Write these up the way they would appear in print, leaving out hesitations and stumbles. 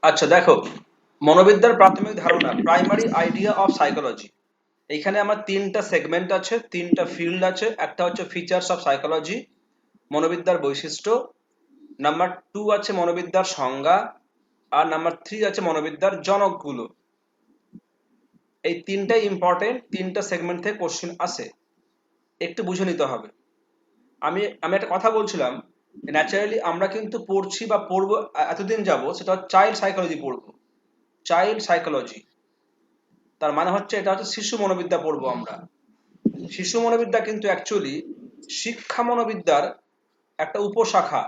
আচ্ছা দেখো, মনোবিদ্যার প্রাথমিক ধারণা, প্রাইমারি আইডিয়া অফ সাইকোলজি। এইখানে আমার তিনটা সেগমেন্ট আছে, তিনটা ফিল্ড আছে। একটা হচ্ছে ফিচার্স অফ সাইকোলজি, মনোবিদ্যার বৈশিষ্ট্য। নাম্বার 2 আছে মনোবিদ্যার সংজ্ঞা। আর নাম্বার 3 আছে মনোবিদ্যার জনকগুলো। এই তিনটাই ইম্পর্টেন্ট, তিনটা সেগমেন্ট থেকে কোশ্চেন আসে, একটু বুঝে নিতে হবে। আমি আমি একটা কথা বলছিলাম, ন্যাচারালি আমরা কিন্তু পড়ছি বা পড়বো এতদিন যাব, সেটা চাইল্ড সাইকোলজি পড়বো। চাইল্ড সাইকোলজি তার মানে হচ্ছে এটা হচ্ছে শিশু মনোবিদ্যা পড়বো আমরা। শিশু মনোবিদ্যা কিন্তু অ্যাকচুয়ালি শিক্ষা মনোবিদ্যার একটা উপশাখা,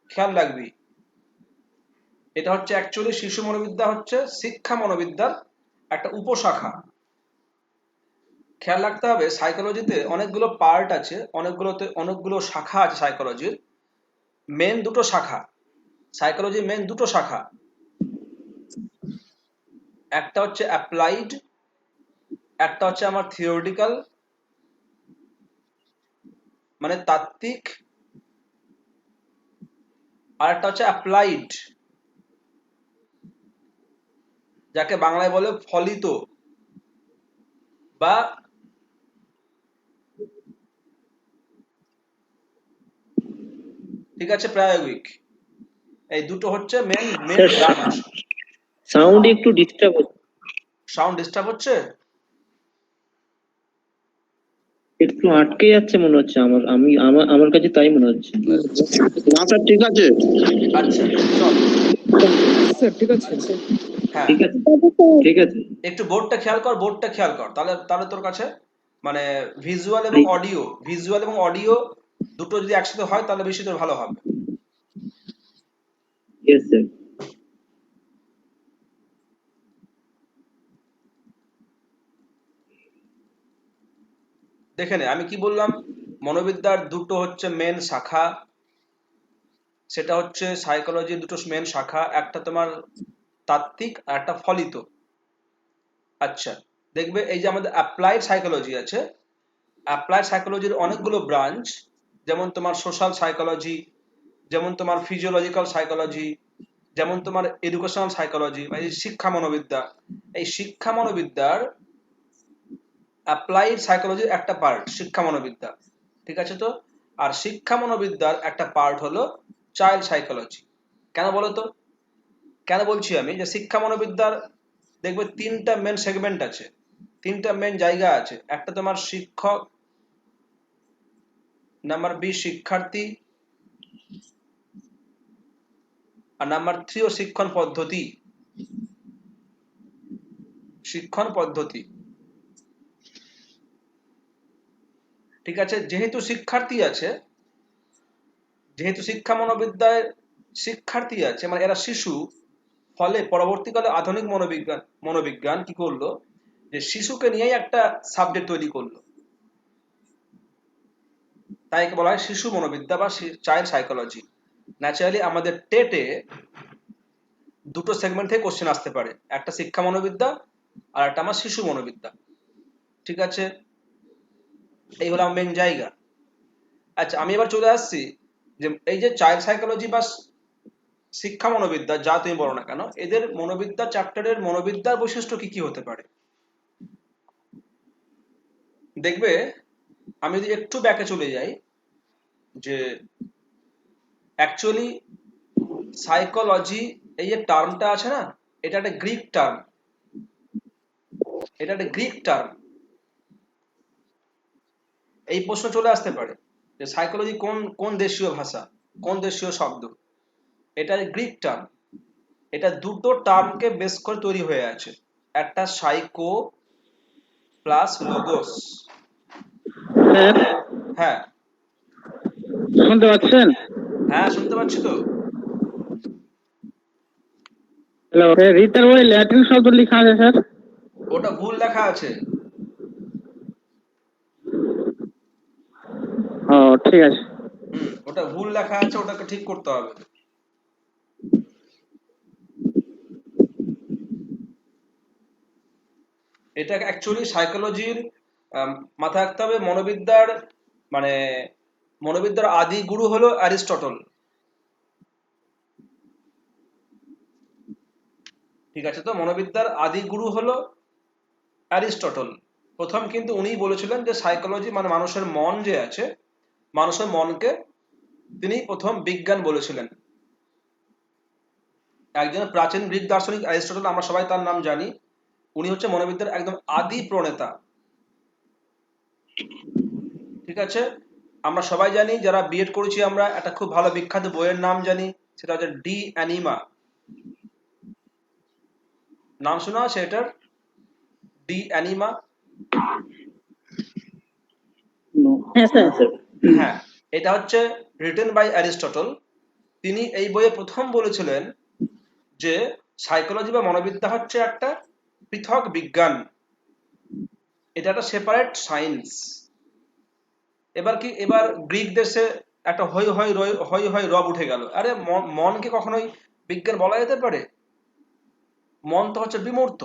খেয়াল রাখবি। এটা হচ্ছে অ্যাকচুয়ালি শিশু মনোবিদ্যা হচ্ছে শিক্ষা মনোবিদ্যার একটা উপশাখা। খেয়াল রাখতে হবে সাইকোলজিতে অনেকগুলো পার্ট আছে, অনেকগুলো শাখা আছে সাইকোলজির। মেন দুটো শাখা, সাইকোলজির মেন দুটো শাখা। একটা হচ্ছে অ্যাপ্লাইড, একটা হচ্ছে আমার থিওরিটিক্যাল মানে তাত্ত্বিক, আর একটা হচ্ছে অ্যাপ্লাইড যাকে বাংলায় বলে ফলিত বা ঠিক আছে প্রায়োগিক। এই দুটো হচ্ছে main main sir branch. Sound একটু ডিস্টার্ব হচ্ছে, সাউন্ড ডিস্টার্ব হচ্ছে? একটু আটকে যাচ্ছে মনে হচ্ছে। আমার কাছে তাই মনে হচ্ছে। না স্যার ঠিক আছে। আচ্ছা চল। স্যার ঠিক আছে। হ্যাঁ, ঠিক আছে, ঠিক আছে। একটু বোর্ডটা খেয়াল কর, বোর্ডটা খেয়াল কর, তাহলে তাহলে তোর কাছে মানে ভিজুয়াল এবং অডিও দুটো যদি একসাথে হয় তাহলে বেশি তোর ভালো হবে। Yes sir. দেখে নে আমি কি বললাম। মনোবিদ্যার দুটো হচ্ছে মেন শাখা, সেটা হচ্ছে সাইকোলজির দুটো মেন শাখা, একটা তোমার তাত্ত্বিক আর একটা ফলিত। আচ্ছা, দেখবে এই যে আমাদের অ্যাপ্লাইড সাইকোলজি আছে, অ্যাপ্লাইড সাইকোলজির অনেকগুলো ব্রাঞ্চ, যেমন তোমার সোশ্যাল সাইকোলজি, যেমন তোমার ফিজিওলজিক্যাল সাইকোলজি, যেমন তোমার এডুকেশনাল সাইকোলজি মানে শিক্ষা মনোবিদ্যা। এই শিক্ষা মনোবিদ্যার অ্যাপ্লাইড সাইকোলজির একটা পার্ট শিক্ষা মনোবিদ্যা, ঠিক আছে তো। আর শিক্ষা মনোবিদ্যার একটা পার্ট হলো চাইল্ড সাইকোলজি। কেন বলো তো, কেন বলছি আমি যে শিক্ষা মনোবিদ্যার দেখবে তিনটা মেন সেগমেন্ট আছে, তিনটা মেন জায়গা আছে। একটা তোমার শিক্ষক, নাম্বার বি শিক্ষার্থী, আর নাম্বার 3 ও শিক্ষণ পদ্ধতি। শিক্ষণ পদ্ধতি, ঠিক আছে। যেহেতু শিক্ষার্থী আছে, যেহেতু শিক্ষা মনোবিদ্যায় শিক্ষার্থী আছে মানে এরা শিশু, ফলে পরবর্তীকালে আধুনিক মনোবিজ্ঞান মনোবিজ্ঞান কি করলো, যে শিশুকে নিয়েই একটা সাবজেক্ট তৈরি করলো। তাই একে বলা হয় শিশু মনোবিদ্যা বা চাইল্ড সাইকোলজি। ন্যাচারালি আমাদের টেটে দুটো সেগমেন্ট থেকে কোশ্চেন আসতে পারে, একটা শিক্ষা মনোবিদ্যা আর একটা আমার শিশু মনোবিদ্যা, ঠিক আছে। এই হলো আমার মেন জায়গা। আচ্ছা, আমি এবার চলে আসছি যে এই যে চাইল্ড সাইকোলজি বা শিক্ষা মনোবিদ্যা যা তুমি বলো না কেন, এদের মনোবিদ্যা চ্যাপ্টারের মনোবিদ্যার বৈশিষ্ট্য কি কি হতে পারে দেখবে। আমি যদি একটু ব্যাকে চলে যাই, যে অ্যাকচুয়ালি সাইকোলজি এই যে টার্মটা আছে না, এটা একটা গ্রিক টার্ম, এটা একটা গ্রিক টার্ম। এই প্রশ্ন চলে আসতে পারে যে সাইকোলজি কোন কোন দেশীয় ভাষা, কোন দেশীয় শব্দ। এটা গ্রিক টার্ম, এটা দুটো টার্মকে বেস করে তৈরি হয়ে আছে, একটা সাইকো প্লাস লোগোস। স্যার হ্যাঁ, শুনতে পাচ্ছেন? হ্যাঁ শুনতে পাচ্ছি তো। হ্যালো স্যার, রিতার বই ল্যাটিন শব্দ লেখা আছে স্যার। ওটা ভুল লেখা আছে। ও ঠিক আছে। ওটা ভুল লেখা আছে, ওটাকে ঠিক করতে হবে। এটা অ্যাকচুয়ালি সাইকোলজির মাথায় রাখতে হবে, মনোবিদ্যার মানে মনোবিদ্যার আদি গুরু হলো অ্যারিস্টটল। ঠিক আছে, তো মনোবিদ্যার আদি গুরু হলো অ্যারিস্টটল। প্রথম কিন্তু উনিই বলেছিলেন যে সাইকোলজি মানে মানুষের মন যে আছে, মানুষের মনকে তিনি প্রথম বিজ্ঞান বলেছিলেন। একজন প্রাচীন গ্রিক দার্শনিক অ্যারিস্টটল, আমরা সবাই তার নাম জানি। উনি হচ্ছে মনোবিদ্যার একদম আদি প্রণেতা। ঠিক আছে, আমরা সবাই জানি যারা বিএড করেছি, আমরা একটা খুব ভালো বিখ্যাত বইয়ের নাম জানি, সেটা হচ্ছে ডি অ্যানিমা। নাম শোনা আছে এটার? ডি অ্যানিমা। হ্যাঁ স্যার। হ্যাঁ, এটা হচ্ছে রিটেন বাই অ্যারিস্টটল। তিনি এই বইয়ে প্রথম বলেছিলেন যে সাইকোলজি বা মনোবিদ্যা হচ্ছে একটা পৃথক বিজ্ঞান, এটা একটা সেপারেট সায়েন্স। এবার গ্রিক দেশে একটা হই হই রব উঠে গেল। আরে মনকে কখনোই বিজ্ঞান বলা যেতে পারে? মন তো হচ্ছে বিমূর্ত,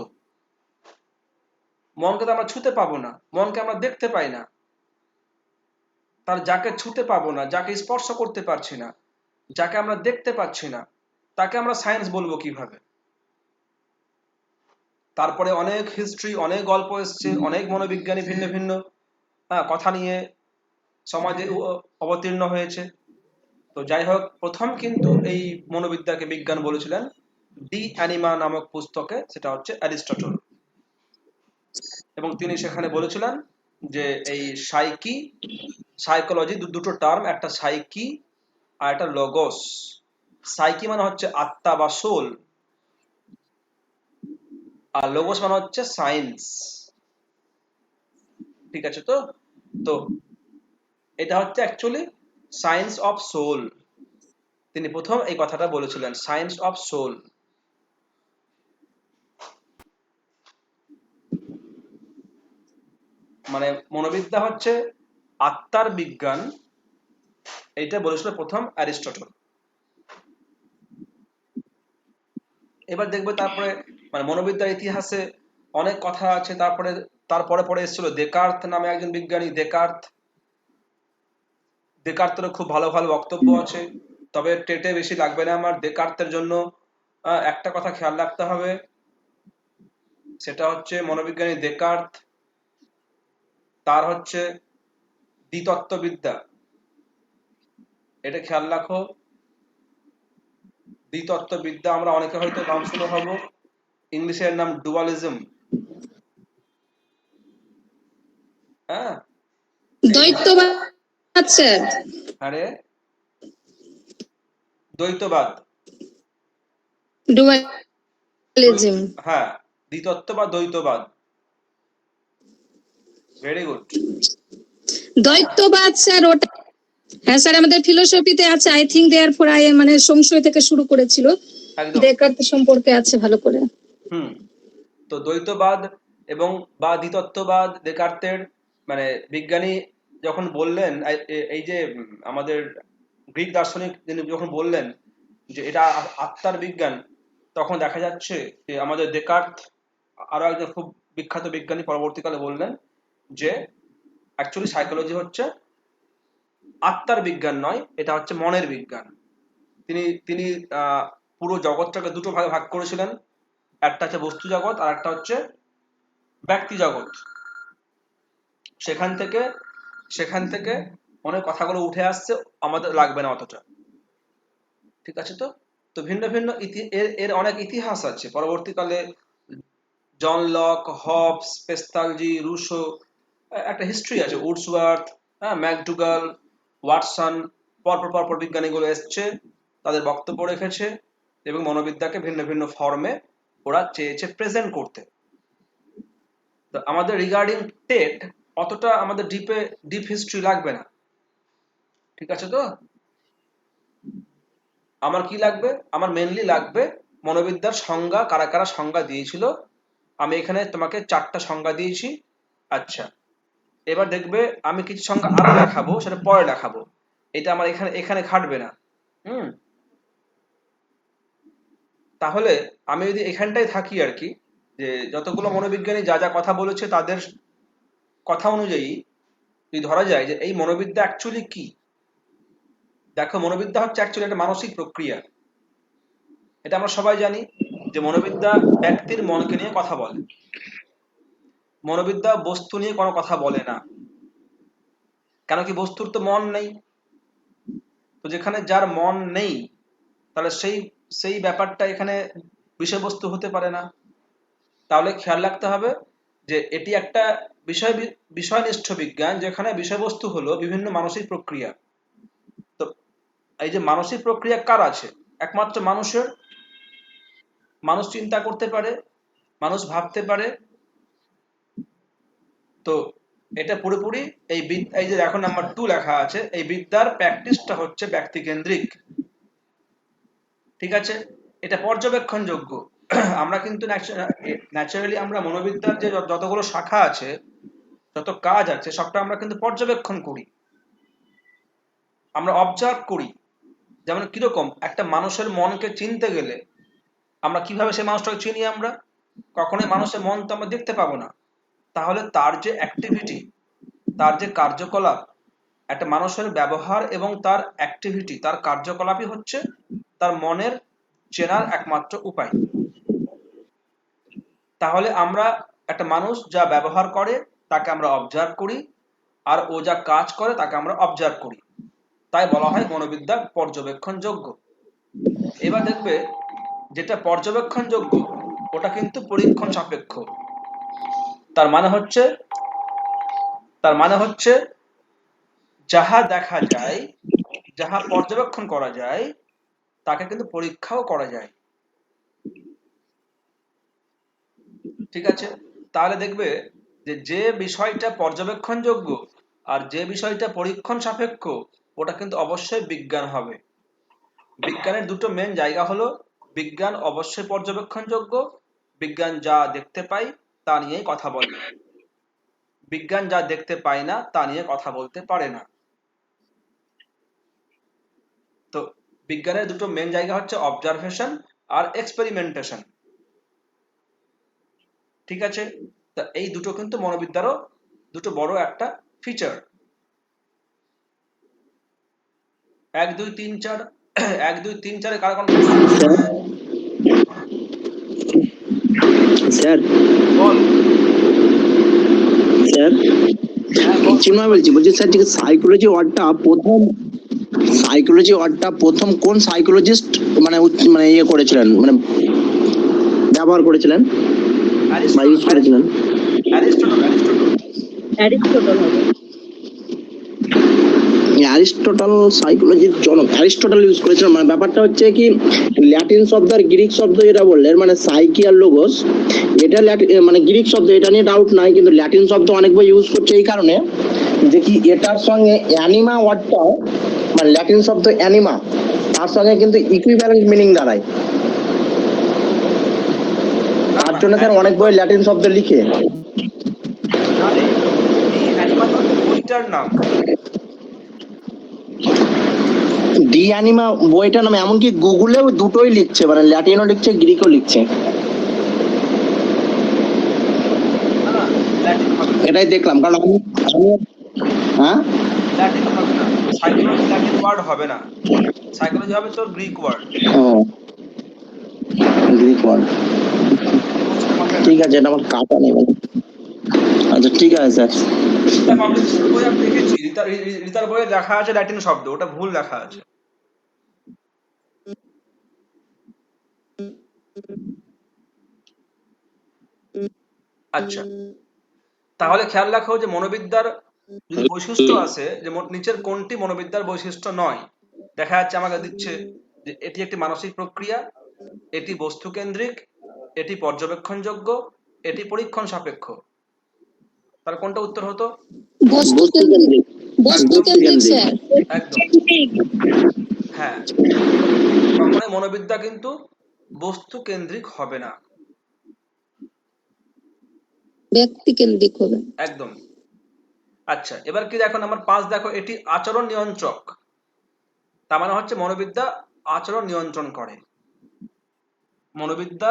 মনকে তো আমরা ছুতে পাবো না, মনকে আমরা দেখতে পাই না, তার যাকে ছুতে পাবো না, যাকে স্পর্শ করতে পারছি না, যাকে আমরা দেখতে পাচ্ছি না, তাকে আমরা সায়েন্স বলবো কিভাবে? তারপরে অনেক হিস্ট্রি, অনেক গল্প এসছে, অনেক মনোবিজ্ঞানী ভিন্ন ভিন্ন কথা নিয়ে সমাজে অবতীর্ণ হয়েছে। তো যাই হোক, প্রথম কিন্তু এই মনোবিদ্যাকে বিজ্ঞান বলেছিলেন ডি অ্যানিমা নামক পুস্তকে, সেটা হচ্ছে অ্যারিস্টটল। এবং তিনি সেখানে বলেছিলেন যে এই সাইকোলজি দুটো টার্ম, একটা সাইকি আর একটা লগোস। সাইকি মানে হচ্ছে আত্মা বা সোল, আর লগোস মানে হচ্ছে সায়েন্স। ঠিক আছে, তো তো এটা হচ্ছে অ্যাকচুয়ালি সায়েন্স অফ সোল। তিনি প্রথম এই কথাটা বলেছিলেন, সায়েন্স অফ সোল। মানে মনোবিদ্যা হচ্ছে আত্মার বিজ্ঞান, এইটা বলেছিল প্রথম অ্যারিস্টটল। এবার দেখবে তারপরে মানে মনোবিদ্যার ইতিহাসে অনেক কথা আছে। তারপরে পরে এসেছিল দেকার্ত নামে একজন বিজ্ঞানী, দেকার্তেরও খুব ভালো ভালো বক্তব্য আছে, তবে টেটে বেশি লাগবে না আমার। দেকার্তের জন্য একটা কথা খেয়াল রাখতে হবে, সেটা হচ্ছে মনোবিজ্ঞানী দেকার্ত, তার হচ্ছে দ্বিতত্ত্ববিদ্যা, এটা খেয়াল রাখো। দ্বিতত্ত্ববিদ্যা আমরা অনেকে হয়তো নাম শুনে হবো, ইংলিশের নাম ডুয়ালিজম। হ্যাঁ, দ্বৈতবাদ স্যার। আরে দ্বৈতবাদ, ডুয়ালিজম। হ্যাঁ, দ্বিতত্ত্ব বা দ্বৈতবাদ। Very good. দ্বৈতবাদ স্যার ওটা, হ্যাঁ স্যার আমাদের ফিলোসফিতে আছে। I think therefore I মানে সংশয় থেকে শুরু করেছিল, একদম। ডেকার্ত সম্পর্কে আছে ভালো করে। হুম, তো দ্বৈতবাদ এবং বা দ্বিতত্ত্ববাদ দেকার্তের মানে বিজ্ঞানী যখন বললেন, এই যে আমাদের গ্রিক দার্শনিক যিনি যখন বললেন যে এটা আত্মার বিজ্ঞান, তখন দেখা যাচ্ছে যে আমাদের দেকার্ত আরো একজন খুব বিখ্যাত বিজ্ঞানী পরবর্তীকালে বললেন যে অ্যাকচুয়ালি সাইকোলজি হচ্ছে আত্মার বিজ্ঞান নয়, এটা হচ্ছে মনের বিজ্ঞান। তিনি তিনি পুরো জগৎটাকে দুটো ভাগে ভাগ করেছিলেন, একটা হচ্ছে বস্তু জগৎ আর একটা হচ্ছে ব্যক্তি জগৎ। সেখান থেকে অনেক কথাগুলো উঠে আসছে, আমাদের লাগবে না অতটা। ঠিক আছে, তো তো ভিন্ন ভিন্ন এর অনেক ইতিহাস আছে। পরবর্তীকালে John Locke, Hobbes, Pestalozzi, Rousseau, একটা হিস্ট্রি আছে, উডসওয়ার্থ, ম্যাকডুগাল, ওয়াটসন, পরপর বিজ্ঞানীগুলো এসছে, তাদের বক্তব্য রেখেছে এবং মনোবিদ্যাকে ভিন্ন ভিন্ন ফর্মে ওরা চেয়েছে প্রেজেন্ট করতে। তো আমাদের রিগার্ডিং টেট অতটা আমাদের ডিপ হিস্ট্রি লাগবে না। ঠিক আছে, তো আমার কি লাগবে? আমার মেনলি লাগবে মনোবিদ্যার সংজ্ঞা, কারা কারা সংজ্ঞা দিয়েছিল। আমি এখানে তোমাকে 4টা সংজ্ঞা দিয়েছি। আচ্ছা, এবার দেখবে আমি কিছু সংজ্ঞা আরো লেখাবো, সেটা পরে লেখাবো, এটা আমার এখানে এখানে খাটবে না। হুম, তাহলে আমি যদি এখানটাই থাকি আর কি, যে যতগুলো মনোবিজ্ঞানী যা যা কথা বলেছে তাদের কথা অনুযায়ী যদি ধরা যায় যে এই মনোবিদ্যা অ্যাকচুয়ালি কি, দেখো মনোবিদ্যা হচ্ছে অ্যাকচুয়ালি একটা মানসিক প্রক্রিয়া। এটা আমরা সবাই জানি যে মনোবিদ্যা ব্যক্তির মনকে নিয়ে কথা বলে, মনোবিদ্যা বস্তু নিয়ে কোনো কথা বলে না। কেন কি, বস্তুর তো মন নেই। তো যেখানে যার মন নেই, তাহলে সেই সেই ব্যাপারটা এখানে বিষয়বস্তু হতে পারে না। তাহলে খেয়াল রাখতে হবে যে এটি একটা বিষয়নিষ্ঠ বিজ্ঞান, যেখানে বিষয়বস্তু হলো বিভিন্ন মানসিক প্রক্রিয়া। তো এই যে মানসিক প্রক্রিয়া কার আছে? একমাত্র মানুষের। মানুষ চিন্তা করতে পারে, মানুষ ভাবতে পারে। তো এটা পুরোপুরি এই যে দেখো নাম্বার 2 লেখা আছে, এই বিদ্যার প্র্যাকটিসটা হচ্ছে ব্যক্তিকেন্দ্রিক। ঠিক আছে, এটা পর্যবেক্ষণযোগ্য। আমরা কিন্তু ন্যাচারালি আমরা মনোবিদ্যার যে যতগুলো শাখা আছে, যত কাজ আছে, সবটা আমরা কিন্তু পর্যবেক্ষণ করি, আমরা অবজার্ভ করি। যেমন কিরকম একটা মানুষের মনকে চিনতে গেলে আমরা কিভাবে সেই মানুষটাকে চিনি? আমরা কখনোই মানুষের মন তো আমরা দেখতে পাবো না। তাহলে তার যে অ্যাক্টিভিটি, তার যে কার্যকলাপ, একটা মানুষের ব্যবহার এবং তার অ্যাক্টিভিটি, তার কার্যকলাপই হচ্ছে তার মনের চেনার একমাত্র উপায়। তাহলে আমরা একটা মানুষ যা ব্যবহার করে তাকে আমরা অবজার্ভ করি, আর ও যা কাজ করে তাকে আমরা অবজার্ভ করি। তাই বলা হয় মনোবিদ্যা পর্যবেক্ষণযোগ্য। এবার দেখবে যেটা পর্যবেক্ষণযোগ্য ওটা কিন্তু পরীক্ষণ সাপেক্ষ। তার মানে হচ্ছে যাহা দেখা যায়, যাহা পর্যবেক্ষণ করা যায়, তাকে কিন্তু পরীক্ষাও করা যায়। ঠিক আছে, তাহলে দেখবে যে যে বিষয়টা পর্যবেক্ষণযোগ্য আর যে বিষয়টা পরীক্ষণ সাপেক্ষ, ওটা কিন্তু অবশ্যই বিজ্ঞান হবে। বিজ্ঞানের দুটো মেন জায়গা হলো, বিজ্ঞান অবশ্যই পর্যবেক্ষণযোগ্য, বিজ্ঞান যা দেখতে পাই তা নিয়েই কথা বলে, বিজ্ঞান যা দেখতে পায় না তা নিয়ে কথা বলতে পারে না। তো বিজ্ঞানের দুটো মেন জায়গা হচ্ছে অবজারভেশন আর এক্সপেরিমেন্টেশন। ঠিক আছে, তা এই দুটো কিন্তু মনোবিদ্যারও দুটো বড় একটা ফিচার। 1 2 3 4 1 2 3 4 কার কোন স্যার বল। স্যার হ্যাঁ বল। চিন্ময় বলছি স্যার, ঠিক সাইকোলজি ওয়ার্ডটা প্রথম কোন সাইকোলজিস্ট মানে মানে ইয়ে করেছিলেন, মানে ব্যবহার করেছিলেন বা ইউজ করেছিলেন? অ্যারিস্টটল। অ্যারিস্টটল হবে। অ্যারিস্টটল সাইকোলজির জনক, অ্যারিস্টটল ইউজ করেছিলেন। মানে ব্যাপারটা হচ্ছে কি, ল্যাটিন শব্দ আর গ্রিক শব্দ যেটা বললেন, মানে সাইকি আর লোগোস, এটা মানে গ্রিক শব্দ, এটা নিয়ে ডাউট নাই, কিন্তু ল্যাটিন শব্দ অনেক বই ইউজ করছে এই কারণে যে কি এটার সঙ্গে অ্যানিমা ওয়ার্ডটা, মানে ল্যাটিন শব্দ অ্যানিমা, তার সঙ্গে কিন্তু ইকুইভ্যালেন্ট মিনিং দাঁড়ায়। তার জন্য স্যার অনেক বই ল্যাটিন শব্দ লিখে। এই অ্যানিমাল বইটার নাম, ডি অ্যানিমা বইটার নাম, এমনকি গুগলেও দুটোই লিখছে, মানে ল্যাটিনও লিখছে গ্রিকও লিখছে। ল্যাটিন হবে না, এটাই দেখলাম, কারণ আমি হ্যাঁ ল্যাটিন হবে না, সাইকোলজি ল্যাটিন ওয়ার্ড হবে না, সাইকোলজি হবে তোর গ্রিক ওয়ার্ড। ও গ্রিক ওয়ার্ড, ঠিক আছে, এটা আমার কাটা নেই। আচ্ছা ঠিক আছে স্যার। রিতা পাবলিকেশনের বই আমি দেখেছি, রিতার বইয়ে লেখা আছে ল্যাটিন শব্দ, ওটা ভুল লেখা আছে। আচ্ছা, তাহলে খেয়াল রাখো যে মনোবিদ্যার যদি বৈশিষ্ট্য আছে, যে নিচের কোনটি মনোবিদ্যার বৈশিষ্ট্য নয়। দেখা যাচ্ছে আমাকে দিচ্ছে যে এটি একটি মানসিক প্রক্রিয়া, এটি বস্তু কেন্দ্রিক, এটি পর্যবেক্ষণযোগ্য, এটি পরীক্ষণ সাপেক্ষ। তাহলে কোনটা উত্তর হতো? বস্তু কেন্দ্রিক। বস্তু কেন্দ্রিক স্যার। একদম হ্যাঁ, কখনোই মনোবিদ্যা কিন্তু বস্তু কেন্দ্রিক হবে না, ব্যক্তি কেন্দ্রিক হবে। একদম। আচ্ছা, এবার কি দেখো নাম্বার 5, দেখো এটি আচরণ নিয়ন্ত্রক। তার মানে হচ্ছে মনোবিদ্যা আচরণ নিয়ন্ত্রণ করে। মনোবিদ্যা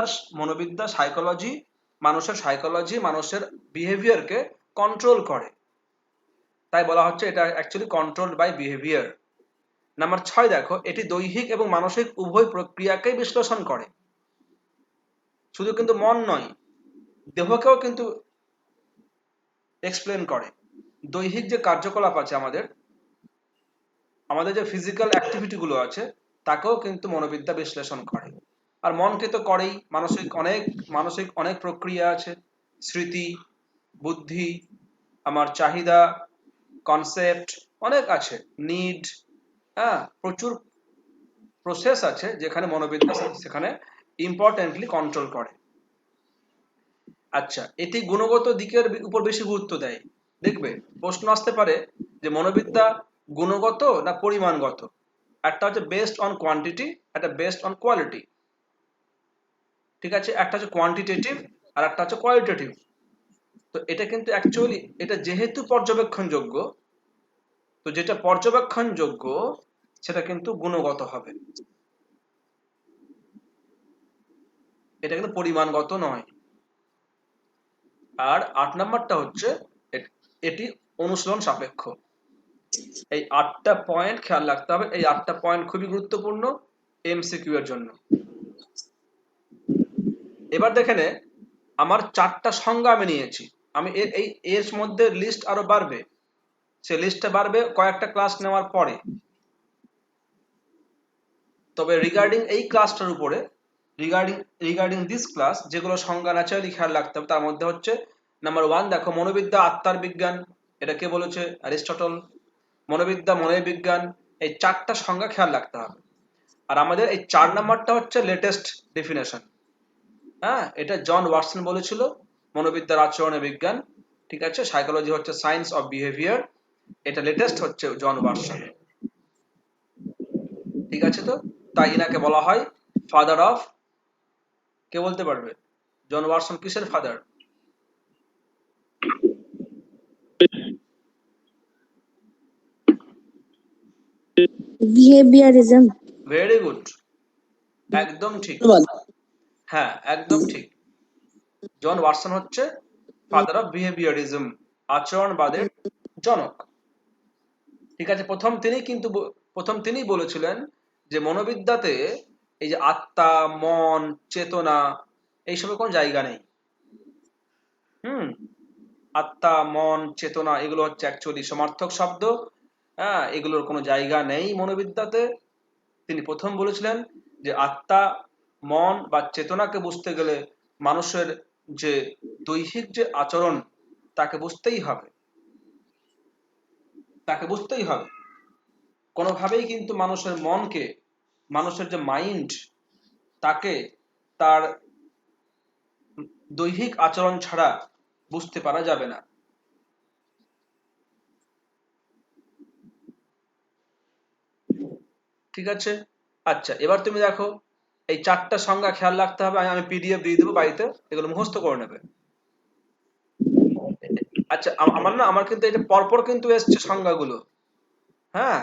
মানুষের সাইকোলজি, মানুষের বিহেভিয়ারকে কন্ট্রোল করে। তাই বলা হচ্ছে এটা actually controlled by behaviour. Number 6 দেখো, এটি দৈহিক এবং মানসিক উভয় প্রক্রিয়াকেই বিশ্লেষণ করে, শুধু কিন্তু মন নয়, দেহকেও কিন্তু এক্সপ্লেন করে। দৈহিক যে কার্যকলাপ আছে আমাদের আমাদের যে ফিজিক্যাল অ্যাক্টিভিটি গুলো আছে তাকেও কিন্তু মনোবিদ্যা বিশ্লেষণ করে। আর মনকে তো করেই, মানসিক অনেক প্রক্রিয়া আছে, স্মৃতি, বুদ্ধি, আমার চাহিদা, কনসেপ্ট অনেক আছে, নিড, হ্যাঁ, প্রচুর প্রসেস আছে যেখানে মনোবিদ্যা সেখানে ইম্পর্টেন্টলি কন্ট্রোল করে। আচ্ছা, এটি গুণগত দিকের উপর বেশি গুরুত্ব দেয়। দেখবে প্রশ্ন আসতে পারে যে মনোবিদ্যা গুণগত না পরিমাণগত। একটা হচ্ছে বেসড অন কোয়ান্টিটি, একটা বেসড অন কোয়ালিটি। ঠিক আছে, একটা হচ্ছে কোয়ান্টিটেটিভ আর একটা হচ্ছে কোয়ালিটেটিভ। তো এটা কিন্তু অ্যাকচুয়ালি এটা যেহেতু পর্যবেক্ষণযোগ্য, তো যেটা পর্যবেক্ষণযোগ্য সেটা কিন্তু গুণগত হবে, এটা কিন্তু পরিমাণগত নয়। আর 8 নাম্বারটা হচ্ছে এটি অনুশীলন সাপেক্ষ। এই 8টা পয়েন্ট খেয়াল রাখতে হবে, এই 8টা পয়েন্ট খুবই গুরুত্বপূর্ণ এমসিকিউ এর জন্য। এবার দেখে নে, আমার 4টা সংজ্ঞা আমি নিয়েছি, আমি এর মধ্যে লিস্ট আরো বাড়বে, সে লিস্টটা বাড়বে কয়েকটা ক্লাস নেওয়ার পরে। তবে রিগার্ডিং এই ক্লাসটার উপরে, রিগার্ডিং দিস ক্লাস, যেগুলো সংজ্ঞা ন্যাচারালি খেয়াল রাখতে হবে তার মধ্যে হচ্ছে নাম্বার 1 দেখো, মনোবিদ্যা আত্মার বিজ্ঞান, এটা কে বলেছে? অ্যারিস্টটল। মনোবিদ্যা মনের বিজ্ঞান, এই 4টা সংজ্ঞা খেয়াল রাখতে হবে। আর আমাদের এই 4 নাম্বারটা হচ্ছে লেটেস্ট ডেফিনেশন। হ্যাঁ, এটা জন ওয়াটসন বলেছিল, মনোবিদ্যার আচরণের বিজ্ঞান। ঠিক আছে, সাইকোলজি হচ্ছে সায়েন্স অফ বিহেভিয়ার, এটা লেটেস্ট হচ্ছে জন ওয়াটসন। ঠিক আছে, তো তাই এনাকে বলা হয় ফাদার অফ, কে বলতে পারবে জন ওয়াটসন কিসের ফাদার? বিহেভিয়ারিজম। ভেরি গুড, একদম ঠিক, হ্যাঁ একদম ঠিক। জন ওয়াটসন হচ্ছে ফাদার অফ বিহেভিয়ারিজম, আচরণবাদের জনক। ঠিক আছে, প্রথম তিনি বলেছিলেন যে মনোবিদ্যাতে এই যে আত্মা, মন, চেতনা এইসবের কোনো জায়গা নেই। আত্মা, মন, চেতনা এগুলো হচ্ছে অ্যাকচুয়ালি সমার্থক শব্দ, হ্যাঁ, এগুলোর কোনো জায়গা নেই মনোবিদ্যাতে। তিনি প্রথম বলেছিলেন যে আত্মা, মন বা চেতনাকে বুঝতে গেলে মানুষের যে দৈহিক যে আচরণ তাকে বুঝতেই হবে, কোনোভাবেই কিন্তু মানুষের মনকে, মানুষের যে মাইন্ড, তাকে তার দৈহিক আচরণ ছাড়া বুঝতে পারা যাবে না। ঠিক আছে, আচ্ছা এবার তুমি দেখো, এই 4টা সংজ্ঞা খেয়াল রাখতে হবে, আমি পিডিএফ দিয়ে দেবো, বাড়িতে এগুলো মুখস্থ করে নেবে। আচ্ছা, আমার কিন্তু এটা পরপর কিন্তু এসছে সংজ্ঞাগুলো, হ্যাঁ,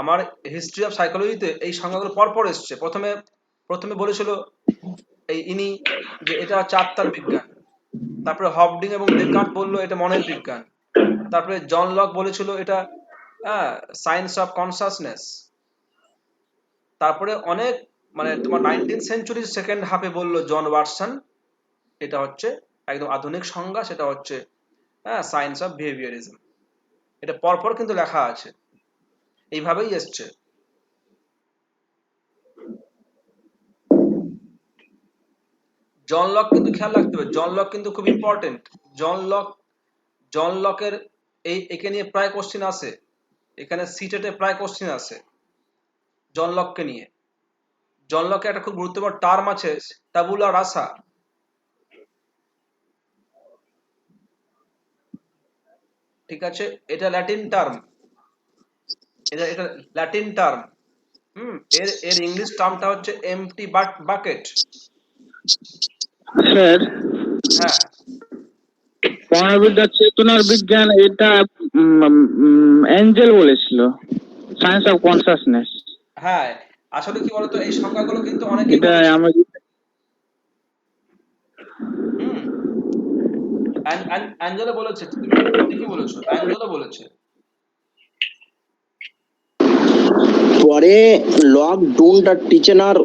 আমার হিস্ট্রি অফ সাইকোলজিতে এই সংজ্ঞাগুলো পরপর এসছে। প্রথমে বলেছিল ইনি যে এটা হচ্ছে আত্মার বিজ্ঞান, তারপরে হবডিং এবং ডেকার্ট বললো এটা মনের বিজ্ঞান, তারপরে জন লক বলেছিল এটা সায়েন্স অফ কনসাসনেস, তারপরে অনেক মানে তোমার 19th সেঞ্চুরির সেকেন্ড হাফে বললো জন ওয়াটসন এটা হচ্ছে একদম আধুনিক সংজ্ঞা, সেটা হচ্ছে সায়েন্স অফ বিহেভিয়ারিজম। এটা পরপর কিন্তু লেখা আছে, এইভাবেই এসছে। জন লক কিন্তু খেয়াল রাখতে হবে, জন লক কিন্তু খুব ইম্পর্টেন্ট। জন লকের একে নিয়ে প্রায় কোশ্চিন আসে, এখানে সিটেটে প্রায় কোশ্চিন আসে জন লককে নিয়ে। জন লকের একটা খুব গুরুত্বপূর্ণ টার্ম আছে, টাবুলা রাসা। ঠিক আছে, এটা ল্যাটিন টার্ম, এটা ল্যাটিন টার্ম। এর ইংলিশ টার্মটা হচ্ছে এমটি বাকেট। স্যার, হ্যাঁ, মনোবিদ্যা চেতনার বিজ্ঞান এটা অ্যাঞ্জেল বলেছিল, সায়েন্স অফ কনসাসনেস। হ্যাঁ, আসলে কি বলতো, এই সংজ্ঞাগুলো কিন্তু অনেকেই এটা বলেছে। আমি হুম অ্যাঞ্জেলো বলেছে, তুমি কি বলেছো? অ্যাঞ্জেলো বলেছে। পরে লক ডুন্ট আর টিচেনার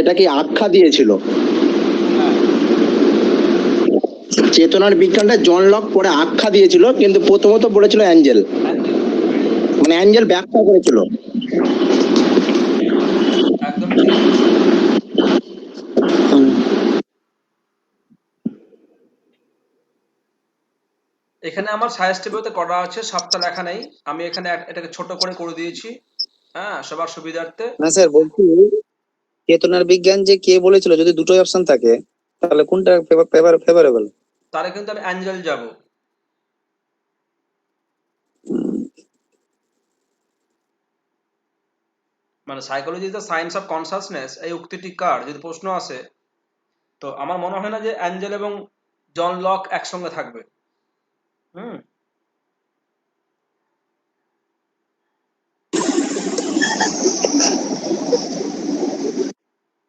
এটাকে আখ্যা দিয়েছিল। চেতনার বিজ্ঞানটা জন লক পরে আখ্যা দিয়েছিল, কিন্তু প্রথমত বলেছিল অ্যাঞ্জেল, মানে অ্যাঞ্জেল ব্যাখ্যা করেছিল। একদম ঠিক। এখানে আমার সাজেস্টিভতে করা আছে, সবটা লেখা নেই, আমি এখানে এটাকে ছোট করে দিয়েছি, হ্যাঁ, সবার সুবিধার্থে। না স্যার, বলছি চেতনার বিজ্ঞান যে কে বলেছিল যদি দুটোই অপশন থাকে তাহলে কোনটা ফেভারেবল? তাহলে কিন্তু আমি অ্যাঞ্জেল যাব। মানে psychology is the science of consciousness, এই উক্তিটি কার যদি প্রশ্ন আসে, তো আমার মনে হয় না যে অ্যাঞ্জেল এবং জন লক একসঙ্গে থাকবে। হুম।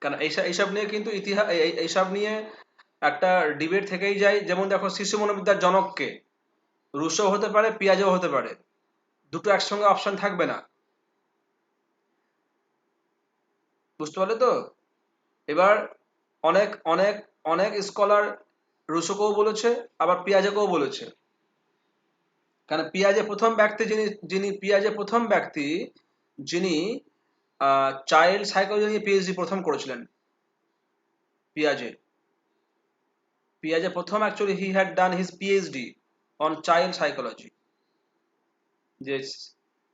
কারণ এইসব নিয়ে কিন্তু ইতিহাস, এইসব নিয়ে একটা ডিবেট থেকেই যায়। যেমন দেখো, শিশু মনোবিদ্যার জনককে রুশো হতে পারে, পিয়াজেও হতে পারে, দুটো একসঙ্গে অপশন থাকবে না। বুঝতে পারলে তো? এবার অনেক অনেক অনেক স্কলার রুশোকেও বলেছে, আবার পিয়াজেকেও বলেছে। কারণ পিয়াজে প্রথম ব্যক্তি যিনি চাইল্ড সাইকোলজি নিয়ে পিএইচডি প্রথম করেছিলেন। পিয়াজে প্রথম, actually he had done his PhD on child psychology, যে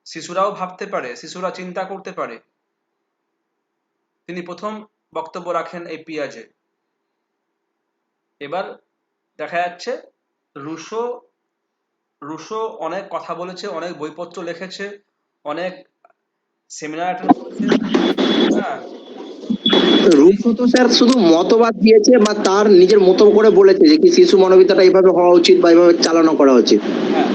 শিশুরাও ভাবতে পারে, শিশুরা চিন্তা করতে পারে। তিনি প্রথম বক্তব্য রাখেন এই পিয়াজে। এবার দেখা যাচ্ছে রুশো রুশো অনেক কথা বলেছে, অনেক বইপত্র লিখেছে, অনেক সেমিনার অ্যাটেন্ড করেছে। হ্যাঁ, রুশো তো স্যার শুধু মতবাদ দিয়েছে বা তার নিজের মতো করে বলেছে যে কি শিশু মনোবিদ্যাটা এইভাবে হওয়া উচিত বা এইভাবে চালনা করা উচিত। হ্যাঁ,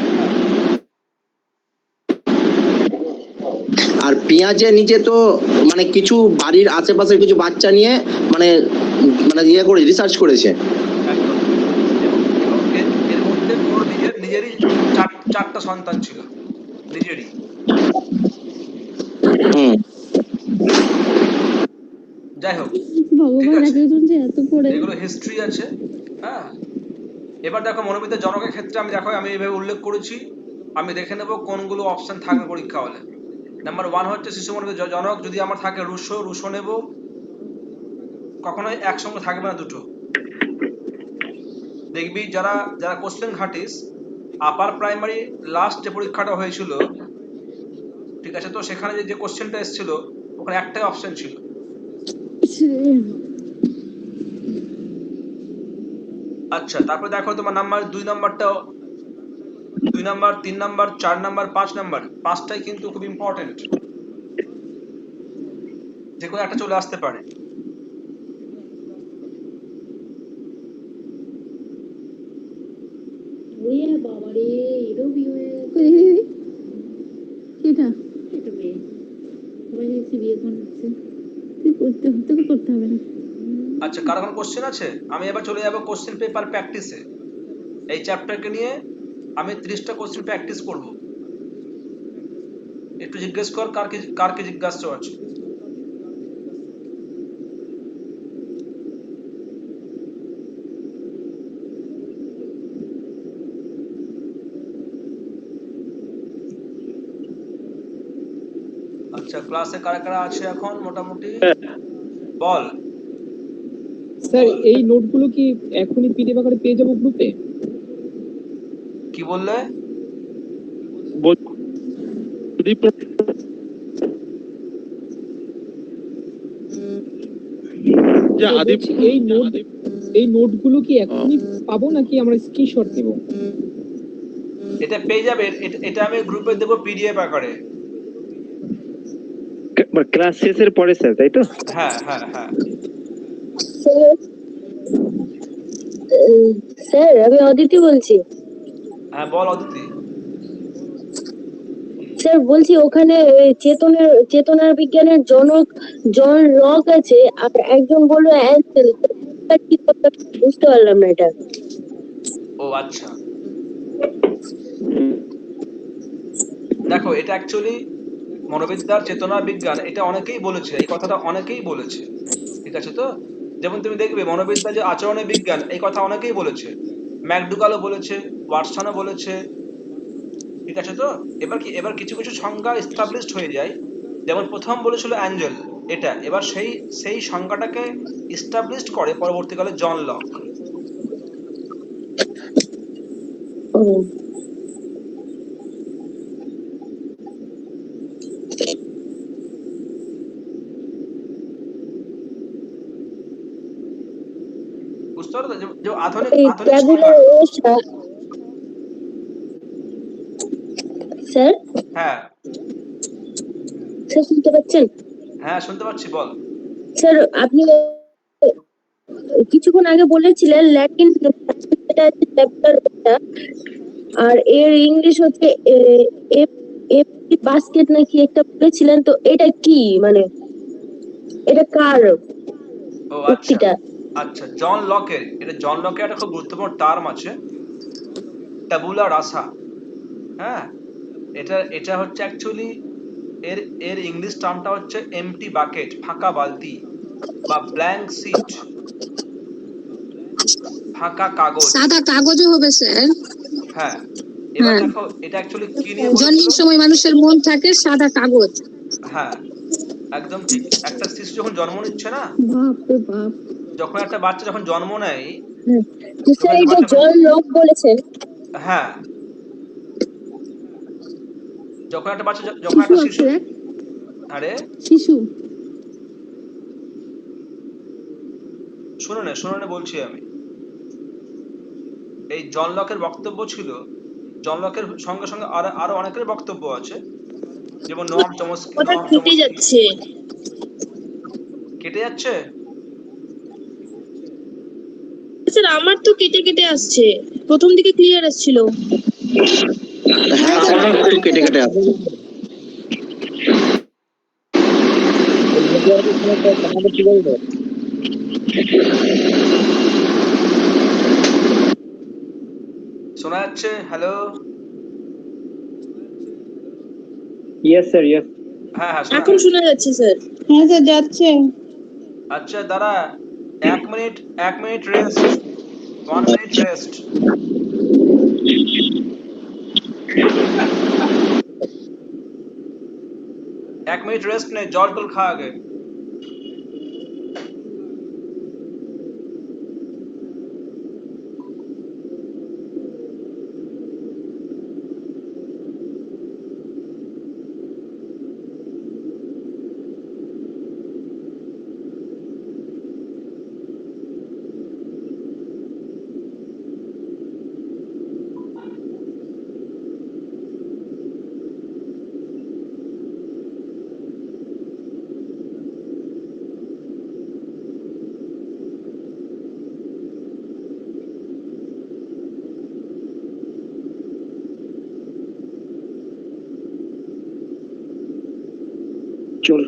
আর পেঁয়াজে নিজে তো মানে কিছু বাড়ির আশেপাশের কিছু বাচ্চা নিয়ে মানে মানে ইয়ে করে রিসার্চ করেছে। একদম। এবং এর মধ্যে ওর নিজেরই চারটা সন্তান ছিল, নিজেরই। হুম। যাই হোক, ঠিক ভগবান, আছে, এতজন যে এত পড়ে। এগুলো হিস্ট্রি আছে। হ্যাঁ, এবার দেখো মনোবিদ্যার জনকের ক্ষেত্রে আমি এইভাবে উল্লেখ করেছি। আমি দেখে নেব কোনগুলো অপশন থাকবে পরীক্ষা হলে। নাম্বার 1 হচ্ছে শিশু মনোবিদ্যার জনক, যদি আমার থাকে রুশো নেব। কখনোই একসঙ্গে থাকবে না দুটো। দেখবি যারা যারা কোশ্চেন ঘাটিস, আপার প্রাইমারি লাস্ট যে পরীক্ষাটা হয়েছিল, ঠিক আছে, তো সেখানে যে কোশ্চেনটা এসেছিল ওখানে একটাই অপশন ছিল। আচ্ছা, তারপর দেখো তোমার নাম্বার 2 নাম্বারটাও, 2 নাম্বার, 3 নাম্বার, 4 নাম্বার, 5 নাম্বার, পাঁচটাই কিন্তু খুব ইম্পর্টেন্ট, যে কোনো একটা চলে আসতে পারে। এটা এটা মেয়ে সবাই দেখছি বিয়ে করছে, করতে হবে না। আচ্ছা, কার কোনো কোশ্চেন আছে? আমি এবার চলে যাব কোশ্চেন পেপার প্র্যাকটিসে। এই চ্যাপ্টারকে নিয়ে আমি 30টা কোশ্চেন প্র্যাকটিস করব। একটু জিজ্ঞেস কর, কার কি জিজ্ঞাসা আছে। আচ্ছা, ক্লাসে কারা কারা আছে এখন মোটামুটি? বল। স্যার এই নোটগুলো কি এখনই পিডিএফ আকারে পেয়ে যাবো গ্রুপে? কি বললে? বলছি, এই নোটগুলো কি এখনই পাবো নাকি আমরা স্ক্রিনশট নেব? এটা পেয়ে যাবে, এটা আমি গ্রুপে দেবো পিডিএফ আকারে। ক্লাস শেষের পরে স্যার, তাই তো? হ্যাঁ হ্যাঁ হ্যাঁ। স্যার, আমি অদিতি বলছি। হ্যাঁ, বল অদিতি। স্যার বলছি, ওখানে চেতনার বিজ্ঞানের জনক জন লক আছে, আর একজন বললো অ্যাঞ্জেল। বুঝতে পারলাম না এটা। ও আচ্ছা, দেখো এটা অ্যাকচুয়ালি মনোবিদ্যার চেতনা বিজ্ঞান, এটা অনেকেই বলেছে, এই কথাটা অনেকেই বলেছে, ঠিক আছে তো? যেমন তুমি দেখবে মনোবিদ্যা যে আচরণের বিজ্ঞান, এই কথা অনেকেই বলেছে, ম্যাকডুগালও বলেছে, ওয়াটসনও বলেছে, ঠিক আছে তো? এবার কিছু কিছু সংজ্ঞা এস্টাবলিশড হয়ে যায়, যেমন প্রথম বলেছিল অ্যাঞ্জেল, এটা এবার সেই সংজ্ঞাটাকে এস্টাবলিশড করে পরবর্তীকালে জন লক। ও বুঝতে পারো তো? যে আধুনিক এই আধুনিক সংজ্ঞা। ট্যাবুলার স্যার, হ্যাঁ স্যার শুনতে পাচ্ছেন? হ্যাঁ, শুনতে পাচ্ছি, বল। স্যার আপনি কিছুক্ষণ আগে বলেছিলেন ল্যাটিন যেটা আছে ট্যাবুলার ওটা, আর এর ইংলিশ হচ্ছে এফ এফ বাস্কেট নাকি একটা বলেছিলেন, তো এটা কি মানে এটা কার ও আচ্ছা, উক্তিটা? আচ্ছা, জন লকের একটা খুব গুরুত্বপূর্ণ টার্ম আছে, ট্যাবুলা রাসা। হ্যাঁ, এটা হচ্ছে অ্যাকচুয়ালি এর এর ইংলিশ টার্মটা হচ্ছে এমটি বাকেট, ফাঁকা বালতি, বা ব্ল্যাঙ্ক সিট, ফাঁকা কাগজ। সাদা কাগজও হবে স্যার। হ্যাঁ, এবার হ্যাঁ, দেখো এটা অ্যাকচুয়ালি কি নিয়ে বলেছিল। জন্মের সময় মানুষের মন থাকে সাদা কাগজ। হ্যাঁ, একদম ঠিক। একটা শিশু যখন জন্ম নিচ্ছে না, বাপ রে বাপ। যখন একটা বাচ্চা যখন জন্ম নেয়, তো যখন স্যার একটা এটা বাচ্চা জন লক বলেছেন। হ্যাঁ, যখন একটা বাচ্চা যখন শিশু একটা শিশু, আছে, আরে শিশু। শুনো না বলছি আমি। এই জন লকের বক্তব্য ছিল, জন লকের সঙ্গে সঙ্গে আরো অনেকের বক্তব্য আছে, যেমন ওটা নম কেটে চমস্কি। যাচ্ছে। কেটে যাচ্ছে? স্যার আমার তো কেটে কেটে আসছে, প্রথম দিকে ক্লিয়ার আসছিল। হ্যাঁ আমারও একটু কেটে কেটে আসছে। শোনা যাচ্ছে? হ্যালো? Yes sir, yes. হ্যাঁ হ্যাঁ, এখন শোনা যাচ্ছে স্যার। হ্যাঁ স্যার যাচ্ছে। আচ্ছা দাঁড়া, 1 মিনিট রেস্ট, 1 মিনিট রেস্ট। এক মিনিট রেস্ট নে, জল টল খা আগে। চল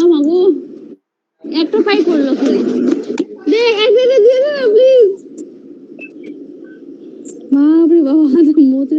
আমাগো একটা পাই করলো কই দে বাপরে বাবা মধ্যে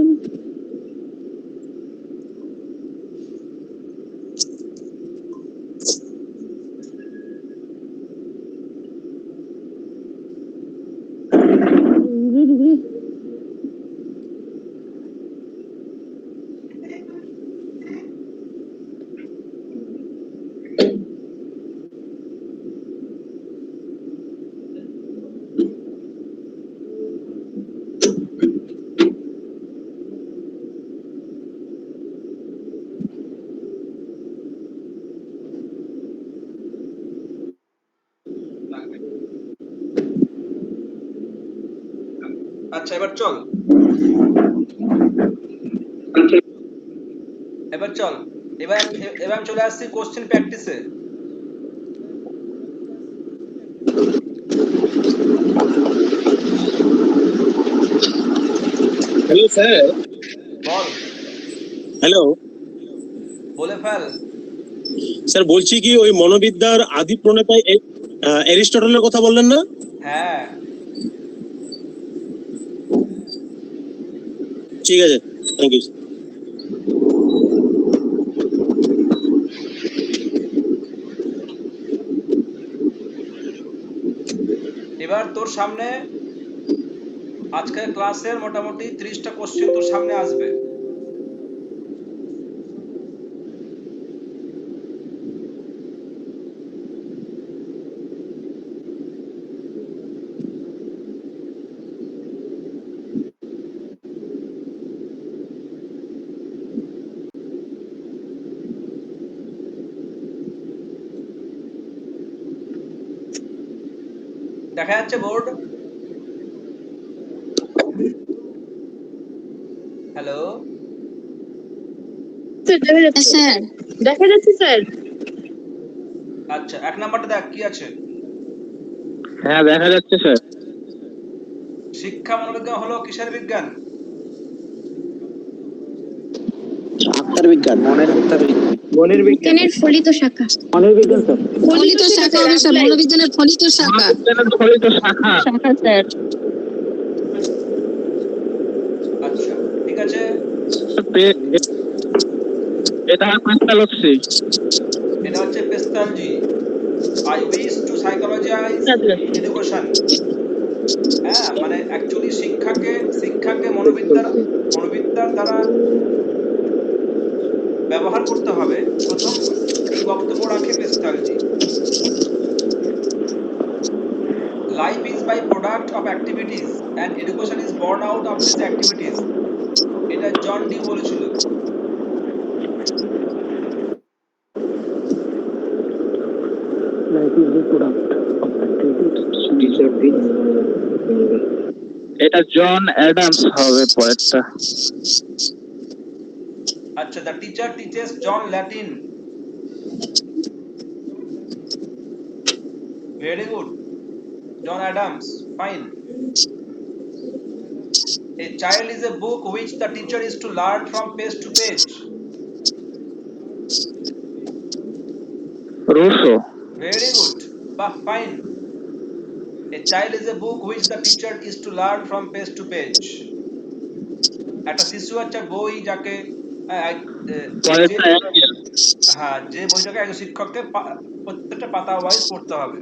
আচ্ছা এবার চল, এবার চল, এবার এবার আমি চলে আসছি কোশ্চেন প্র্যাকটিসে। Hello sir. বল, হ্যালো বলে ফেল। স্যার, বলছি কি ওই মনোবিদ্যার আদি প্রণেতা এরিস্টটলের কথা বললেন না? হ্যাঁ, ঠিক আছে, থ্যাংক ইউ। এবার তোর সামনে আজকের ক্লাসের মোটামুটি 30টা কোশ্চেন তোর সামনে আসবে। দেখা যাচ্ছে বোর্ড? হ্যালো, স্যার দেখা যাচ্ছে স্যার। আচ্ছা 1 নাম্বারটা দেখ কি আছে। হ্যাঁ দেখা যাচ্ছে স্যার। শিক্ষা মনোবিজ্ঞান হলো কিসের বিজ্ঞান? আত্মার বিজ্ঞান। বিজ্ঞানের ফলিত শাখা। ফলিত শাখা হবে স্যার, মনোবিজ্ঞানের ফলিত শাখা। ফলিত শাখা। শাখা স্যার। আচ্ছা ঠিক আছে, এটা পেস্টালজি। এটা হচ্ছে Pestalozzi. I wish to psychologize education. হ্যাঁ, মানে অ্যাকচুয়ালি শিক্ষাকে মনোবিদ্যার দ্বারা ব্যবহার করতে হবে, প্রথম এই বক্তব্য রাখে পেস্টালজি। Life is by product of activities and education is born out of these activities. এটা জন ডি বলেছিল। এটা জন অ্যাডামস হবে পরেরটা। আচ্ছা, the teacher teaches John Latin. Very good, John Adams, fine. A child is a book which the teacher is to learn from page to page. Rousseau. Very good, fine. A child is a book which the teacher is to learn from page to page. একটা শিশু হচ্ছে বই যাকে পরেরটা Angel. হ্যাঁ, যে বইটাকে একজন শিক্ষককে প্রত্যেকটা পাতা ওয়াইজ পড়তে হবে।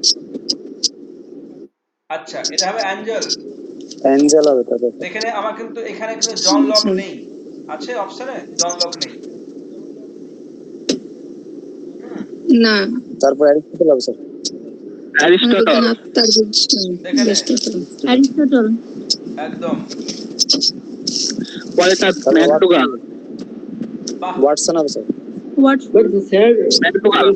আচ্ছা, এটা হবে অ্যাঞ্জেল। অ্যাঞ্জেল হবে তাহলে। এখানে আমার কিন্তু এখানে কিন্তু জন লক নেই, আছে অপশনে জন লক নেই। না, তারপর অ্যারিস্টটল হবে স্যার। অ্যারিস্টটল। আত্মার দেখে নে, অ্যারিস্টটল। একদম। পরেরটা ম্যাকডুগাল। বাহ, ওয়াটসন হবে স্যার। ম্যাকডুগাল।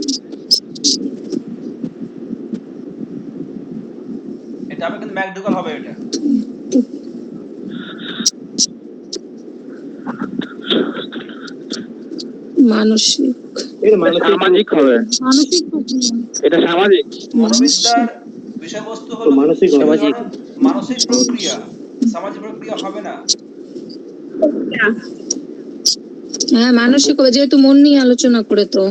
এটা হবে কিন্তু ম্যাকডুগাল হবে এটা। মানসিক, সামাজিক হবে। মানসিক প্রক্রিয়া। এটা সামাজিক। মনোবিদ্যার বিষয়বস্তু হলো মানসিক প্রক্রিয়া, সামাজিক প্রক্রিয়া হবে না। হ্যাঁ মানসিক হবে, যেহেতু মন নিয়ে আলোচনা করে তো।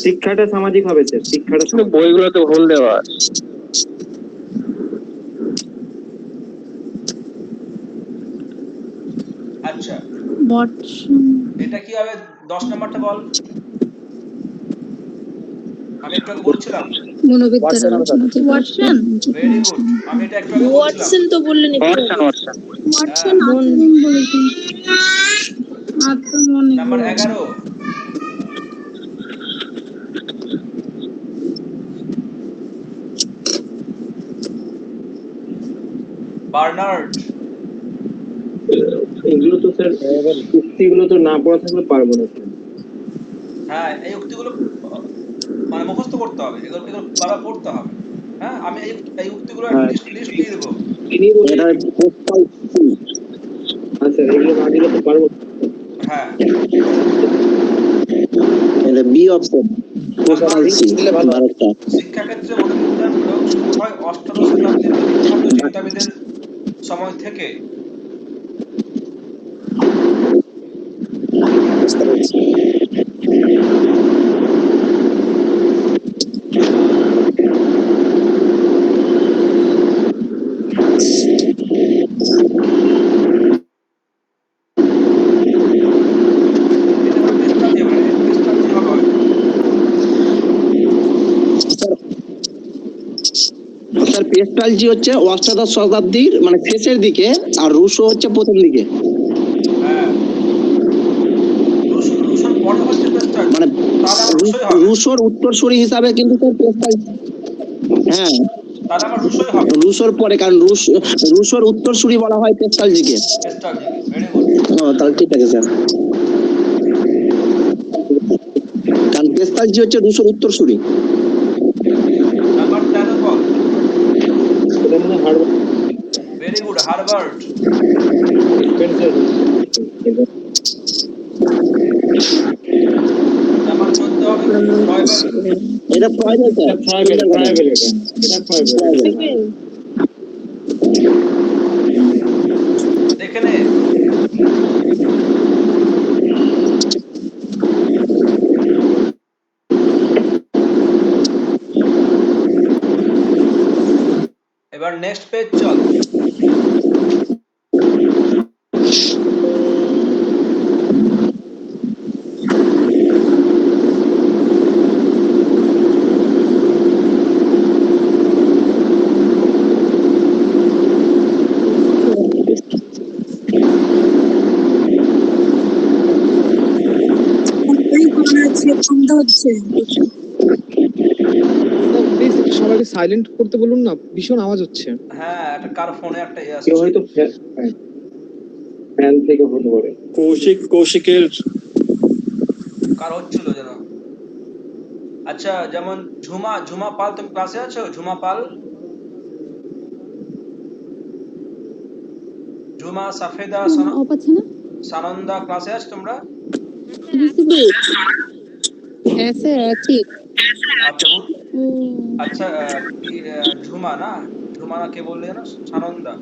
শিক্ষাটা সামাজিক হবে স্যার, শিক্ষাটা বইগুলোতে ভুল দেওয়া। আচ্ছা, বটসন এটা কি হবে? 10 নাম্বারটা বল। আমি একটু আগে বলছিলাম। মনোবিদ্যার Watson আলোচনা থেকে ওয়াটসন ভেরি গুড, আমি এটা একটু আগে বলছিলাম। ওয়াটসন তো বললেন একটু ওয়াটসন আগে। ওয়াটসন ওয়াটসন হ্যাঁ। আচরণ বলেছেন। আচরণ নাম্বার 11, বার্নার্ড। এগুলো তো স্যার উক্তিগুলো তো না পড়া থাকলে পারবো না স্যার। হ্যাঁ, এই উক্তিগুলো মানে মুখস্থ করতে হবে, এগুলো এগুলো বারবার পড়তে হবে। হ্যাঁ, আমি এই উক্তিগুলো হ্যাঁ। লিস্ট দিয়ে দেবো। তিনি বলে এটা postal C, আচ্ছা এগুলো না দিলে তো পারবো না। হ্যাঁ, এটা B option, postal C, আরেকটা। শিক্ষাক্ষেত্রে মনোবিজ্ঞান প্রয়োগ শুরু হয় অষ্টাদশ শতাব্দীর বিখ্যাত চিন্তাবিদের সময় থেকে। স্যার পেস্টালজি হচ্ছে অষ্টাদশ শতাব্দীর মানে শেষের দিকে, আর রুশো হচ্ছে প্রথম দিকে। হ্যাঁ, রুশোর পরে হচ্ছে পেস্টাল, মানে তাহলে আমার রুশোই হবে। রুশোর উত্তরসূরি হিসাবে কিন্তু স্যার পেস্টালজি, হ্যাঁ তাহলে আমার রুশোই হবে। রুশোর পরে, কারণ রুশোর উত্তরসূরি বলা হয় পেস্টালজিকে। পেস্টালজিকে, ভেরি গুড। ও তাহলে ঠিক আছে স্যার, কারণ পেস্টালজি হচ্ছে রুশোর উত্তরসূরি। নাম্বার 13 বল। এটা মনে হয় ভেরি গুড, হার্বার্ট। নাম্বার 14 হবে ফ্রয়েবেল। এটা ফ্রয়েবেল স্যার, ফ্রাইবেল এটা ফ্রাইবেল। দেখে নে। এবার নেক্সট পেজ চল। প্লিজ সবাইকে সাইলেন্ট করতে বলুন না, ভীষণ আওয়াজ হচ্ছে। হ্যাঁ, একটা কার ফোনে একটা ইয়ে আসছে। কেউ হয়তো ফ্যান থেকে হতে পারে। কৌশিকের কার হচ্ছিল যেন। আচ্ছা, যেমন ঝুমা পাল, তুমি ক্লাসে আছো? ঝুমা পাল, ঝুমা সাফেদা অপ আছে না? সানন্দা, ক্লাসে আছো তোমরা? হ্যাঁ স্যার আছি। আচ্ছা, আচ্ছা, কি ঝুমা না কে বললে জানো? সানন্দা।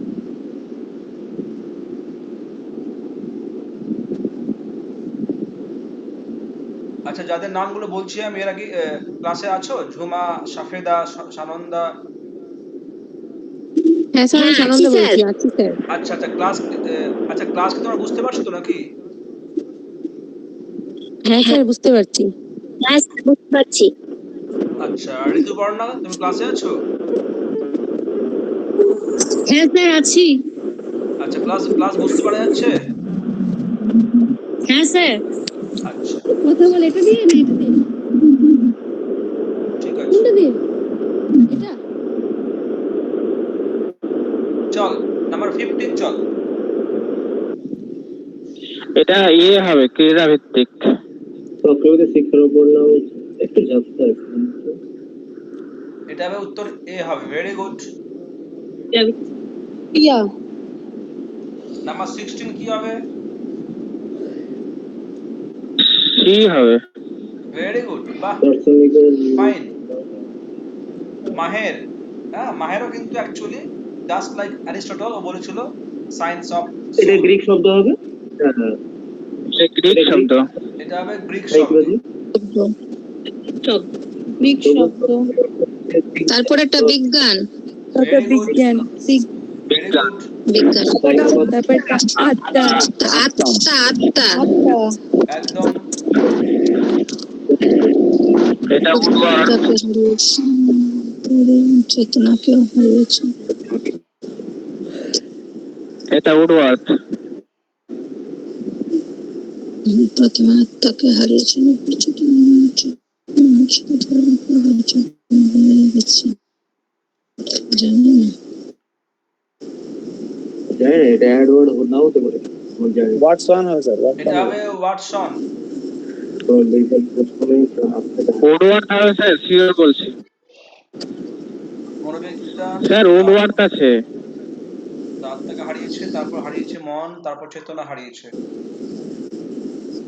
আচ্ছা, যাদের নামগুলো বলছি আমি, এরা কি ক্লাসে আছো? ঝুমা, সাফেদা, সানন্দা। হ্যাঁ স্যার, আমি সানন্দা বলছি, আছি স্যার। আচ্ছা আচ্ছা, ক্লাস কি তোমরা বুঝতে পারছো তো নাকি? হ্যাঁ স্যার, বুঝতে পারছি। হ্যাঁ বুঝতে পারছি। আচ্ছা, ঋতুপর্ণা, তুমি ক্লাসে আছো? হ্যাঁ স্যার আছি। আচ্ছা, ক্লাস বুঝতে পারা যাচ্ছে? হ্যাঁ স্যার। আচ্ছা, কথা বল, এটা দিয়ে না এটা দিয়ে? ঠিক আছে, কোনটা দিয়ে? এটা? চল নাম্বার 15 চল। এটা ইয়ে হবে ক্রীড়া ভিত্তিক। চক্রবর্তী শিক্ষার উপর নাও একটু ঝাপসা আছে। এটা হবে উত্তর এ হবে, ভেরি গুড। ইয়া নাম্বার 16 কি হবে? কি হবে? ভেরি গুড, বাহ, দার্শনিকের ফাইন। মাহের, হ্যাঁ, মাহেরও কিন্তু অ্যাকচুয়ালি জাস্ট লাইক অ্যারিস্টটল, ও বলেছিল সায়েন্স অফ এটা গ্রিক শব্দ হবে। হ্যাঁ এটা গ্রিক শব্দ। এটা হবে গ্রিক শব্দ। গ্রিক শব্দ। তারপর একটা বিজ্ঞান। Very good. ভেরি বিজ্ঞান। গুড। বিজ্ঞান ব্যাপারটা আত্মা আত্মা আত্মা আত্মা একদম। এটা উডওয়ার্ড। আত্মাকে হারিয়েছে চেতনাকেও হারিয়েছে এটা উডওয়ার্ড। প্রথমে আত্মাকে হারিয়েছে জানি না এটা অ্যাডওয়ার্ড নাও হতে পারে ওয়াটসন হবে স্যার, এটা হবে ওয়াটসন। উডওয়ার্ড হবে স্যার, শিওর বলছি মনোবিজ্ঞান স্যার, উডওয়ার্ড আছে। আত্মাকে হারিয়েছে, তারপর হারিয়েছে মন, তারপর চেতনা হারিয়েছে।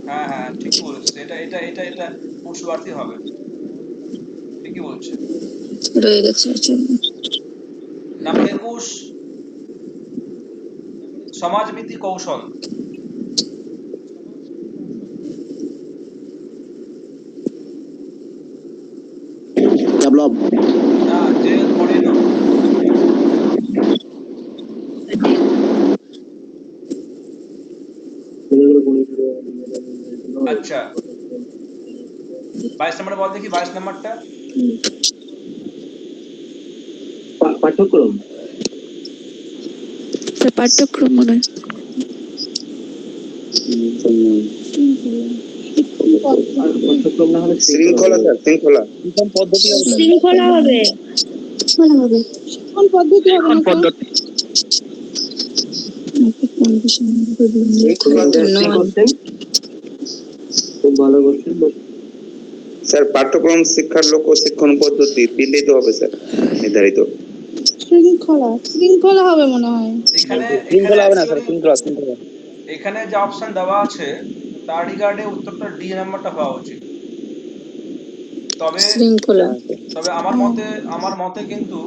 হ্যাঁ হ্যাঁ ঠিকই বলেছে, এটা এটা এটা এটা পুরুষবার্তি হবে, ঠিকই বলছে। রয়ে গেছে নাম্বার 21, সমাজনীতি কৌশল। ডেভেলপ। না, জেল মরিনো। আচ্ছা 22 নম্বরে বল দেখি, 22 নম্বরটা। পাঠ্যক্রম পাঠ্যক্রম মনে হয় পাঠ্যক্রম না হলে শৃঙ্খলা স্যার, শৃঙ্খলা শিক্ষণ পদ্ধতি হবে স্যার। শৃঙ্খলা হবে বলা হবে শিক্ষণ পদ্ধতি হবে শিক্ষণ না তো? পদ্ধতি। শৃঙ্খলা খুব ভালো কোশ্চেন। স্যার, পাঠ্যক্রম, শিক্ষার লক্ষ্য, শিক্ষণ পদ্ধতি তিনটেই তো হবে স্যার নির্ধারিত। শৃঙ্খলা শৃঙ্খলা হবে মনে হয়। এখানে এখানে শৃঙ্খলা হবে না স্যার, অ্যাকচুয়ালি শৃঙ্খলা শৃঙ্খলা। এখানে যে অপশন দেওয়া আছে তার রিগার্ডে উত্তরটা ডি নাম্বারটা হওয়া উচিত। তবে শৃঙ্খলা তবে আমার মতে কিন্তু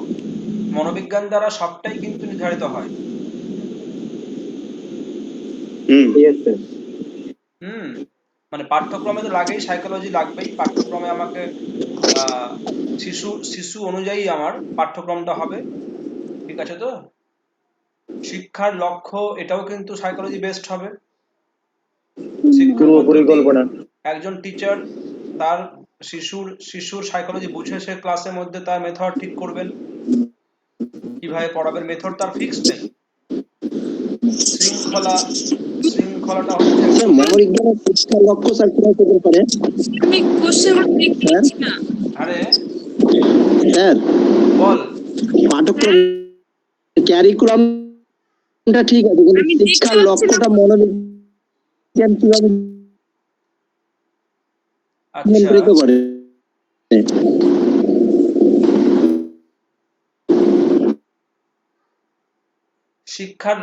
মনোবিজ্ঞান দ্বারা সবটাই কিন্তু নির্ধারিত হয়। হুম, মানে পাঠ্যক্রমে তো লাগেই, সাইকোলজি লাগবেই পাঠ্যক্রমে। আমাকে শিশু অনুযায়ী আমার পাঠ্যক্রমটা হবে, ঠিক আছে তো? শিক্ষার লক্ষ্য এটাও কিন্তু সাইকোলজি বেসড হবে। শিক্ষার পদ্ধতি, একজন টিচার তার শিশুর সাইকোলজি বুঝে সে ক্লাসের মধ্যে তার মেথড ঠিক করবেন, কিভাবে পড়াবেন, মেথড তার ফিক্সড নেই। শৃঙ্খলাটা হচ্ছে স্যার মনোবিজ্ঞানের শিক্ষার লক্ষ্য স্যার কি হতে পারে? আমি কোশ্চেন স্যার না আরে স্যার বল। পাঠ্যক্রম ক্যারিকুলামটা ঠিক আছে, কিন্তু শিক্ষার লক্ষ্যটা মনোবিজ্ঞান কিভাবে আচ্ছা, নিয়ন্ত্রিত করে? শিক্ষার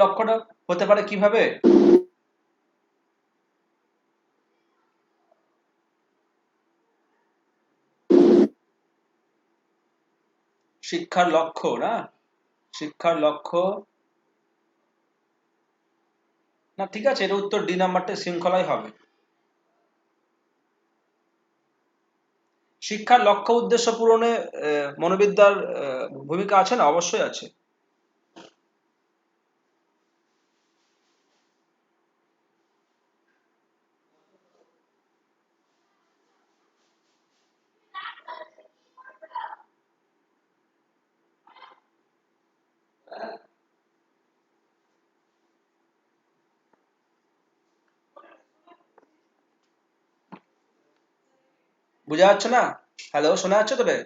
লক্ষ্যটা হতে পারে কিভাবে? শিক্ষার লক্ষ্য না, শিক্ষার লক্ষ্য না, ঠিক আছে, এর উত্তর ডি নাম্বারটা শৃঙ্খলাই হবে। শিক্ষার লক্ষ্য উদ্দেশ্য পূরণে মনোবিদ্যার ভূমিকা আছে না? অবশ্যই আছে। বোঝা যাচ্ছে না? হ্যালো, শোনা যাচ্ছে তোরে?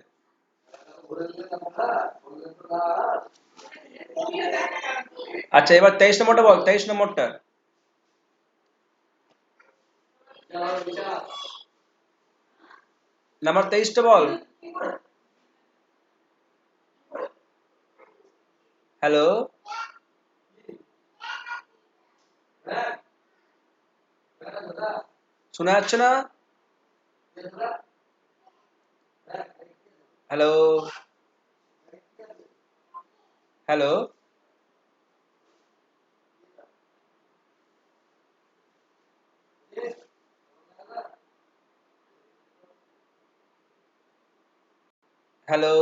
আচ্ছা এবার 23 নম্বরটা বল, 23 নম্বরটা। নাম্বার 23টা বল। হ্যালো, শোনা যাচ্ছে না? Hello, hello, hello.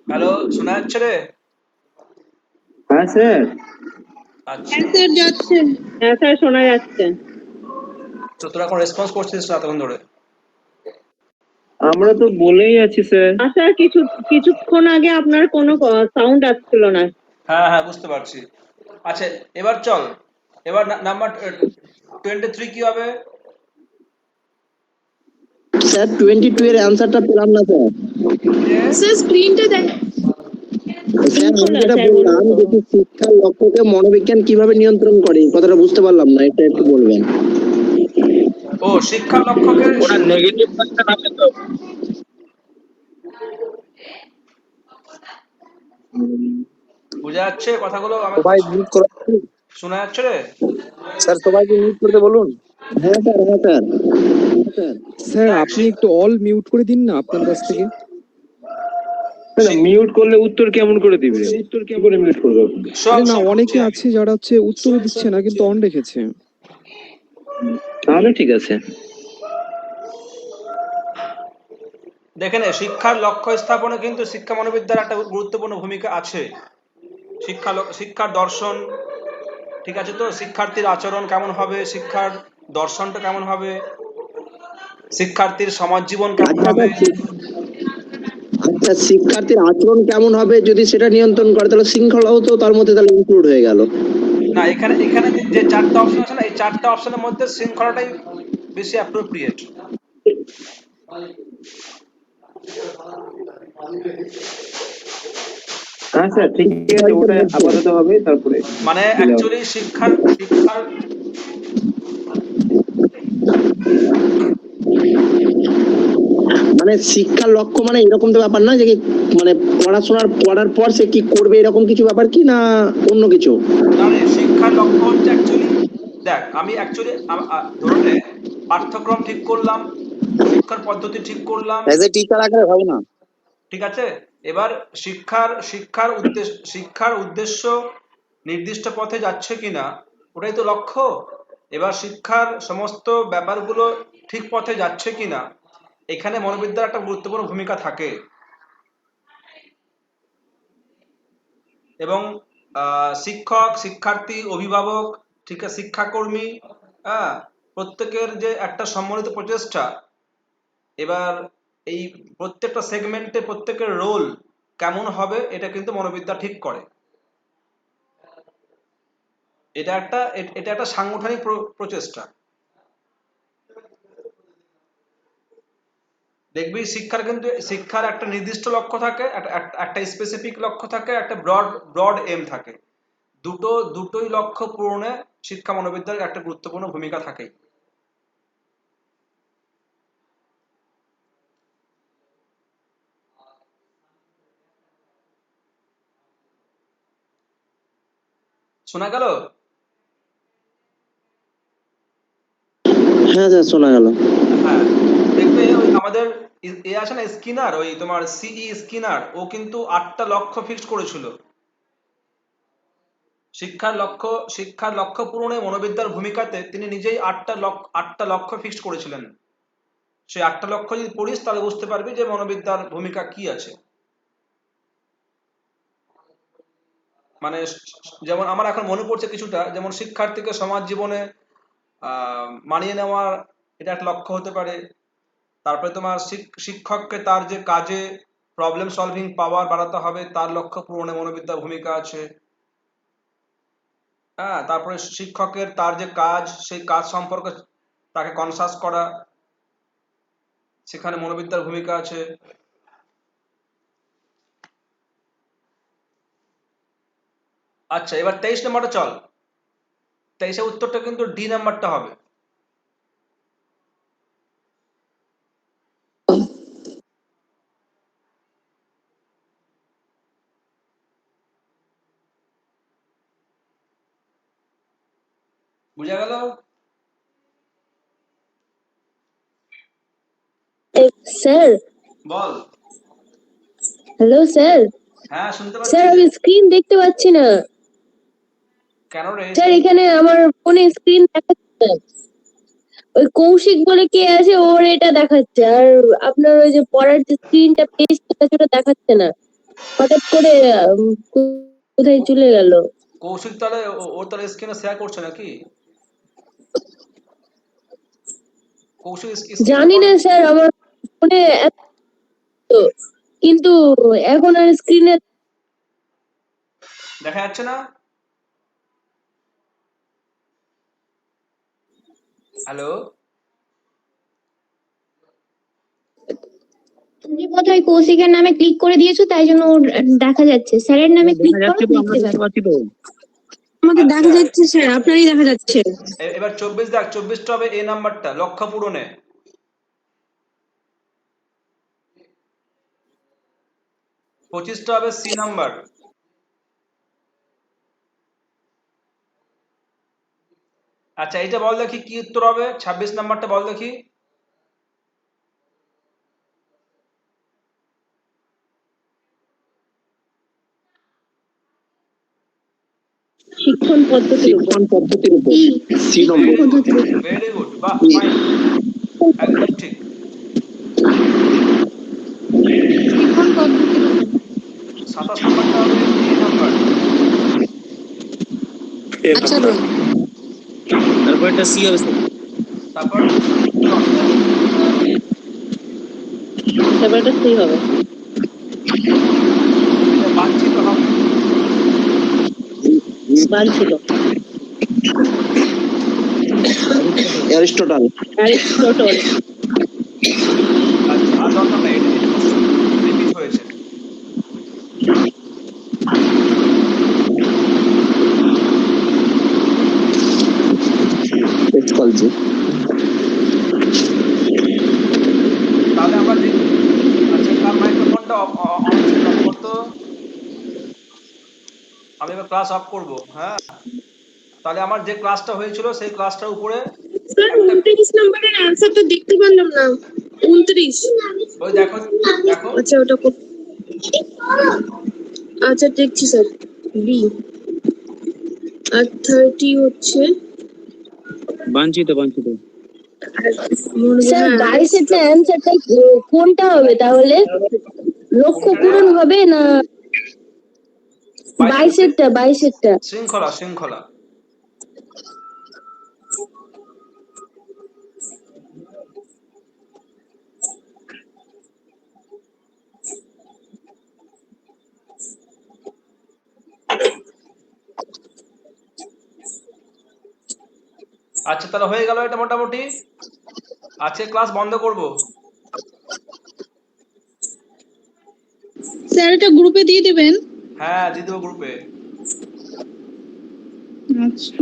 হ্যালো, শোনা যাচ্ছে রে? হ্যাঁ স্যার। আচ্ছা, স্যার যাচ্ছে। হ্যাঁ স্যার শোনা যাচ্ছে। তো তোরা এখন রেসপন্স করছিস না এতক্ষণ ধরে? আমরা তো বলেই আছি স্যার। স্যার কিছুক্ষণ আগে আপনার কোনো সাউন্ড আসছিল না। হ্যাঁ হ্যাঁ, বুঝতে পারছি। আচ্ছা, এবার চল, এবার নাম্বার 23 কি হবে? স্যার 22 এর অ্যান্সারটা পেলাম না স্যার। স্যার স্ক্রিনটা দেখ। স্যার আমি শৃঙ্খলা যেটা স্যার বললাম বলুন তো। যে শিক্ষার লক্ষ্যকে মনোবিজ্ঞান কিভাবে নিয়ন্ত্রণ করে, এই কথাটা বুঝতে পারলাম না, এটা একটু বলবেন। ও, শিক্ষার লক্ষ্যকে ওটা নেগেটিভ কোয়েশ্চেন আছে তো। বোঝা যাচ্ছে কথাগুলো? আমার সবাই মিউট করা, শোনা যাচ্ছে রে? স্যার সবাইকে মিউট করতে বলুন। হ্যাঁ স্যার, হ্যাঁ স্যার। স্যার দেখ, আপনি একটু অল মিউট করে দিন না আপনার কাছ থেকে। মিউট করলে উত্তর কেমন করে দিবে? উত্তর কি করে মিউট করবে? আরে না, সব অনেকে করছি আমি। আছে যারা হচ্ছে উত্তরও দিচ্ছে না কিন্তু অন রেখেছে। তাহলে ঠিক আছে। দেখে নে, শিক্ষার লক্ষ্য স্থাপনে কিন্তু শিক্ষা মনোবিদ্যার একটা গুরুত্বপূর্ণ ভূমিকা আছে। শিক্ষার দর্শন, ঠিক আছে তো? শিক্ষার্থীর আচরণ কেমন হবে, শিক্ষার দর্শনটা কেমন হবে, শিক্ষার্থীর সমাজ জীবন কেমন আচ্ছা হবে। স্যার, আচ্ছা শিক্ষার্থীর আচরণ কেমন হবে যদি সেটা নিয়ন্ত্রণ করে, তাহলে শৃঙ্খলাও তো তার মধ্যে তাহলে ইনক্লুড হয়ে গেল। না, এখানে এখানে যে চারটা অপশন আছে না, এই চারটা অপশনের মধ্যে শৃঙ্খলাটাই বেশি অ্যাপ্রোপ্রিয়েট। হ্যাঁ স্যার ঠিক আছে, ওটা আপাতত হবে, তারপরে মানে দিলাম। অ্যাকচুয়ালি শিক্ষার শিক্ষার মানে শিক্ষার লক্ষ্য মানে এরকম তো ব্যাপার না যে কি, মানে পড়ার পর সে কি করবে এরকম কিছু ব্যাপার কি, না অন্য কিছু? না রে, শিক্ষার লক্ষ্য হচ্ছে অ্যাকচুয়ালি, দেখ আমি অ্যাকচুয়ালি ধরে নে, পাঠ্যক্রম ঠিক করলাম, শিক্ষার পদ্ধতি ঠিক করলাম, অ্যাজ এ টিচার আকারে ভাবো না। ঠিক আছে? এবার শিক্ষার উদ্দেশ্য নির্দিষ্ট পথে যাচ্ছে কিনা, ওটাই তো লক্ষ্য। এবার শিক্ষার সমস্ত ব্যাপারগুলো ঠিক পথে যাচ্ছে কিনা, এখানে মনোবিদ্যার একটা গুরুত্বপূর্ণ ভূমিকা থাকে। এবং শিক্ষক, শিক্ষার্থী, অভিভাবক, ঠিক আছে, শিক্ষাকর্মী, হ্যাঁ, প্রত্যেকের যে একটা সম্মিলিত প্রচেষ্টা, এবার এই প্রত্যেকটা সেগমেন্টে প্রত্যেকের রোল কেমন হবে, এটা কিন্তু মনোবিদ্যা ঠিক করে। এটা একটা সাংগঠনিক প্রচেষ্টা। দেখবি শিক্ষার একটা নির্দিষ্ট লক্ষ্য থাকে, একটা স্পেসিফিক লক্ষ্য থাকে, একটা ব্রড এম থাকে। দুটোই লক্ষ্য পূরণে শিক্ষা মনোবিদ্যার একটা গুরুত্বপূর্ণ ভূমিকা থাকে। শোনা গেল? হ্যাঁ স্যার শোনা গেল। হ্যাঁ, দেখবে ওই আমাদের এ আছে না স্কিনার, ওই তোমার স্কিনার, ও কিন্তু 8টা লক্ষ্য ফিক্সড করেছিল। শিক্ষার লক্ষ্য পূরণে মনোবিদ্যার ভূমিকাতে তিনি নিজেই 8টা লক্ষ্য ফিক্সড করেছিলেন। সেই 8টা লক্ষ্য যদি পড়িস তাহলে বুঝতে পারবি যে মনোবিদ্যার ভূমিকা কি আছে। মানে যেমন আমার এখন মনে পড়ছে কিছুটা, যেমন শিক্ষার্থীকে সমাজ জীবনে মানিয়ে নেওয়ার, এটা একটা লক্ষ্য হতে পারে। তারপরে তোমার শিক্ষককে তার যে কাজে প্রবলেম সলভিং পাওয়ার বাড়াতে হবে, তার লক্ষ্য পূরণে মনোবিদ্যার ভূমিকা আছে। হ্যাঁ, তারপরে শিক্ষকের তার যে কাজ, সেই কাজ সম্পর্কে তাকে কনসাস করা, সেখানে মনোবিদ্যার ভূমিকা আছে। আচ্ছা, এবার 23 নম্বরটা চল। 23 উত্তরটা কিন্তু ডি নাম্বারটা হবে। বুঝা গেল? স্যার, বল। Hello sir. হ্যাঁ, শুনতে স্যার পাচ্ছি আমি রে। স্ক্রিন দেখতে পাচ্ছি না। কেন রে? স্যার এখানে আমার ফোনে স্ক্রিন দেখাচ্ছে না। ওই কৌশিক বলে কে আছে, ওর এটা দেখাচ্ছে, আর আপনার ওই যে পড়ার যে স্ক্রিনটা পেজটা সেটা দেখাচ্ছে না। হঠাৎ করে কোথায় চলে গেল? কৌশিক তাহলে ওর তাহলে স্ক্রিনে শেয়ার করছে নাকি? কৌশিক স্ক্রিনে জানি না স্যার, আমার ফোনে কিন্তু এখন আর স্ক্রিনে দেখা যাচ্ছে না? হ্যালো? তুমি বোধহয় কৌশিকের নামে ক্লিক করে দিয়েছো, তাই জন্য ওর দেখা যাচ্ছে। স্যারের নামে ক্লিক দেখা করো, যাচ্ছে তো, আমরা দেখতে দেখতে পাবে। পাচ্ছি তো। আমাকে আচ্ছা। দেখা যাচ্ছে স্যার, আপনারই দেখা যাচ্ছে। এবার 24 দেখ, 24টা হবে এই নাম্বারটা লক্ষ্য পূরণে। 25টা হবে সি নাম্বার। আচ্ছা, এইটা বল দেখি কি উত্তর হবে, 26 নাম্বারটা বল দেখি। শিক্ষণ পদ্ধতির উপর। সি নম্বর। ভেরি গুড, বাহ, ফাইন, একদম ঠিক। শিক্ষণ পদ্ধতির উপর। 27 নাম্বারটা হবে ডি নাম্বার। আচ্ছা, তারপর একটা সি হবে স্যার। তারপর ব্যাপারটা সেই হবে। এটা বাঞ্ছিত হবে। বাঞ্ছিত। অ্যারিস্টটল। অ্যারিস্টটল। আচ্ছা, আর দরকার নেই, এটা রিপিট হয়েছে। তাহলে আমরা আচ্ছা, কার মাইক্রোফোনটা অন ছিল অফ করতো? আমি এবার ক্লাস অফ করব। হ্যাঁ, তাহলে আমার যে ক্লাসটা হয়েছিল সেই ক্লাসটার উপরে স্যার একটা 29 নম্বরের অ্যানসারটা দেখতে পারলাম না। 29। ওই দেখো, দেখো। আচ্ছা ওটা আচ্ছা দেখছি স্যার। বি। আর 30 হচ্ছে। বাঞ্ছিত বাঞ্ছিত। স্যার 22 এর অ্যানসারটা কোনটা হবে তাহলে? লক্ষ্য পূরণ হবে না 22 এরটা? শৃঙ্খলা, শৃঙ্খলা। আচ্ছা, তাহলে হয়ে গেল এটা মোটামুটি। আজকে ক্লাস বন্ধ করব। স্যার এটা গ্রুপে দিয়ে দিবেন। হ্যাঁ, দিয়ে দেবো গ্রুপে। আচ্ছা।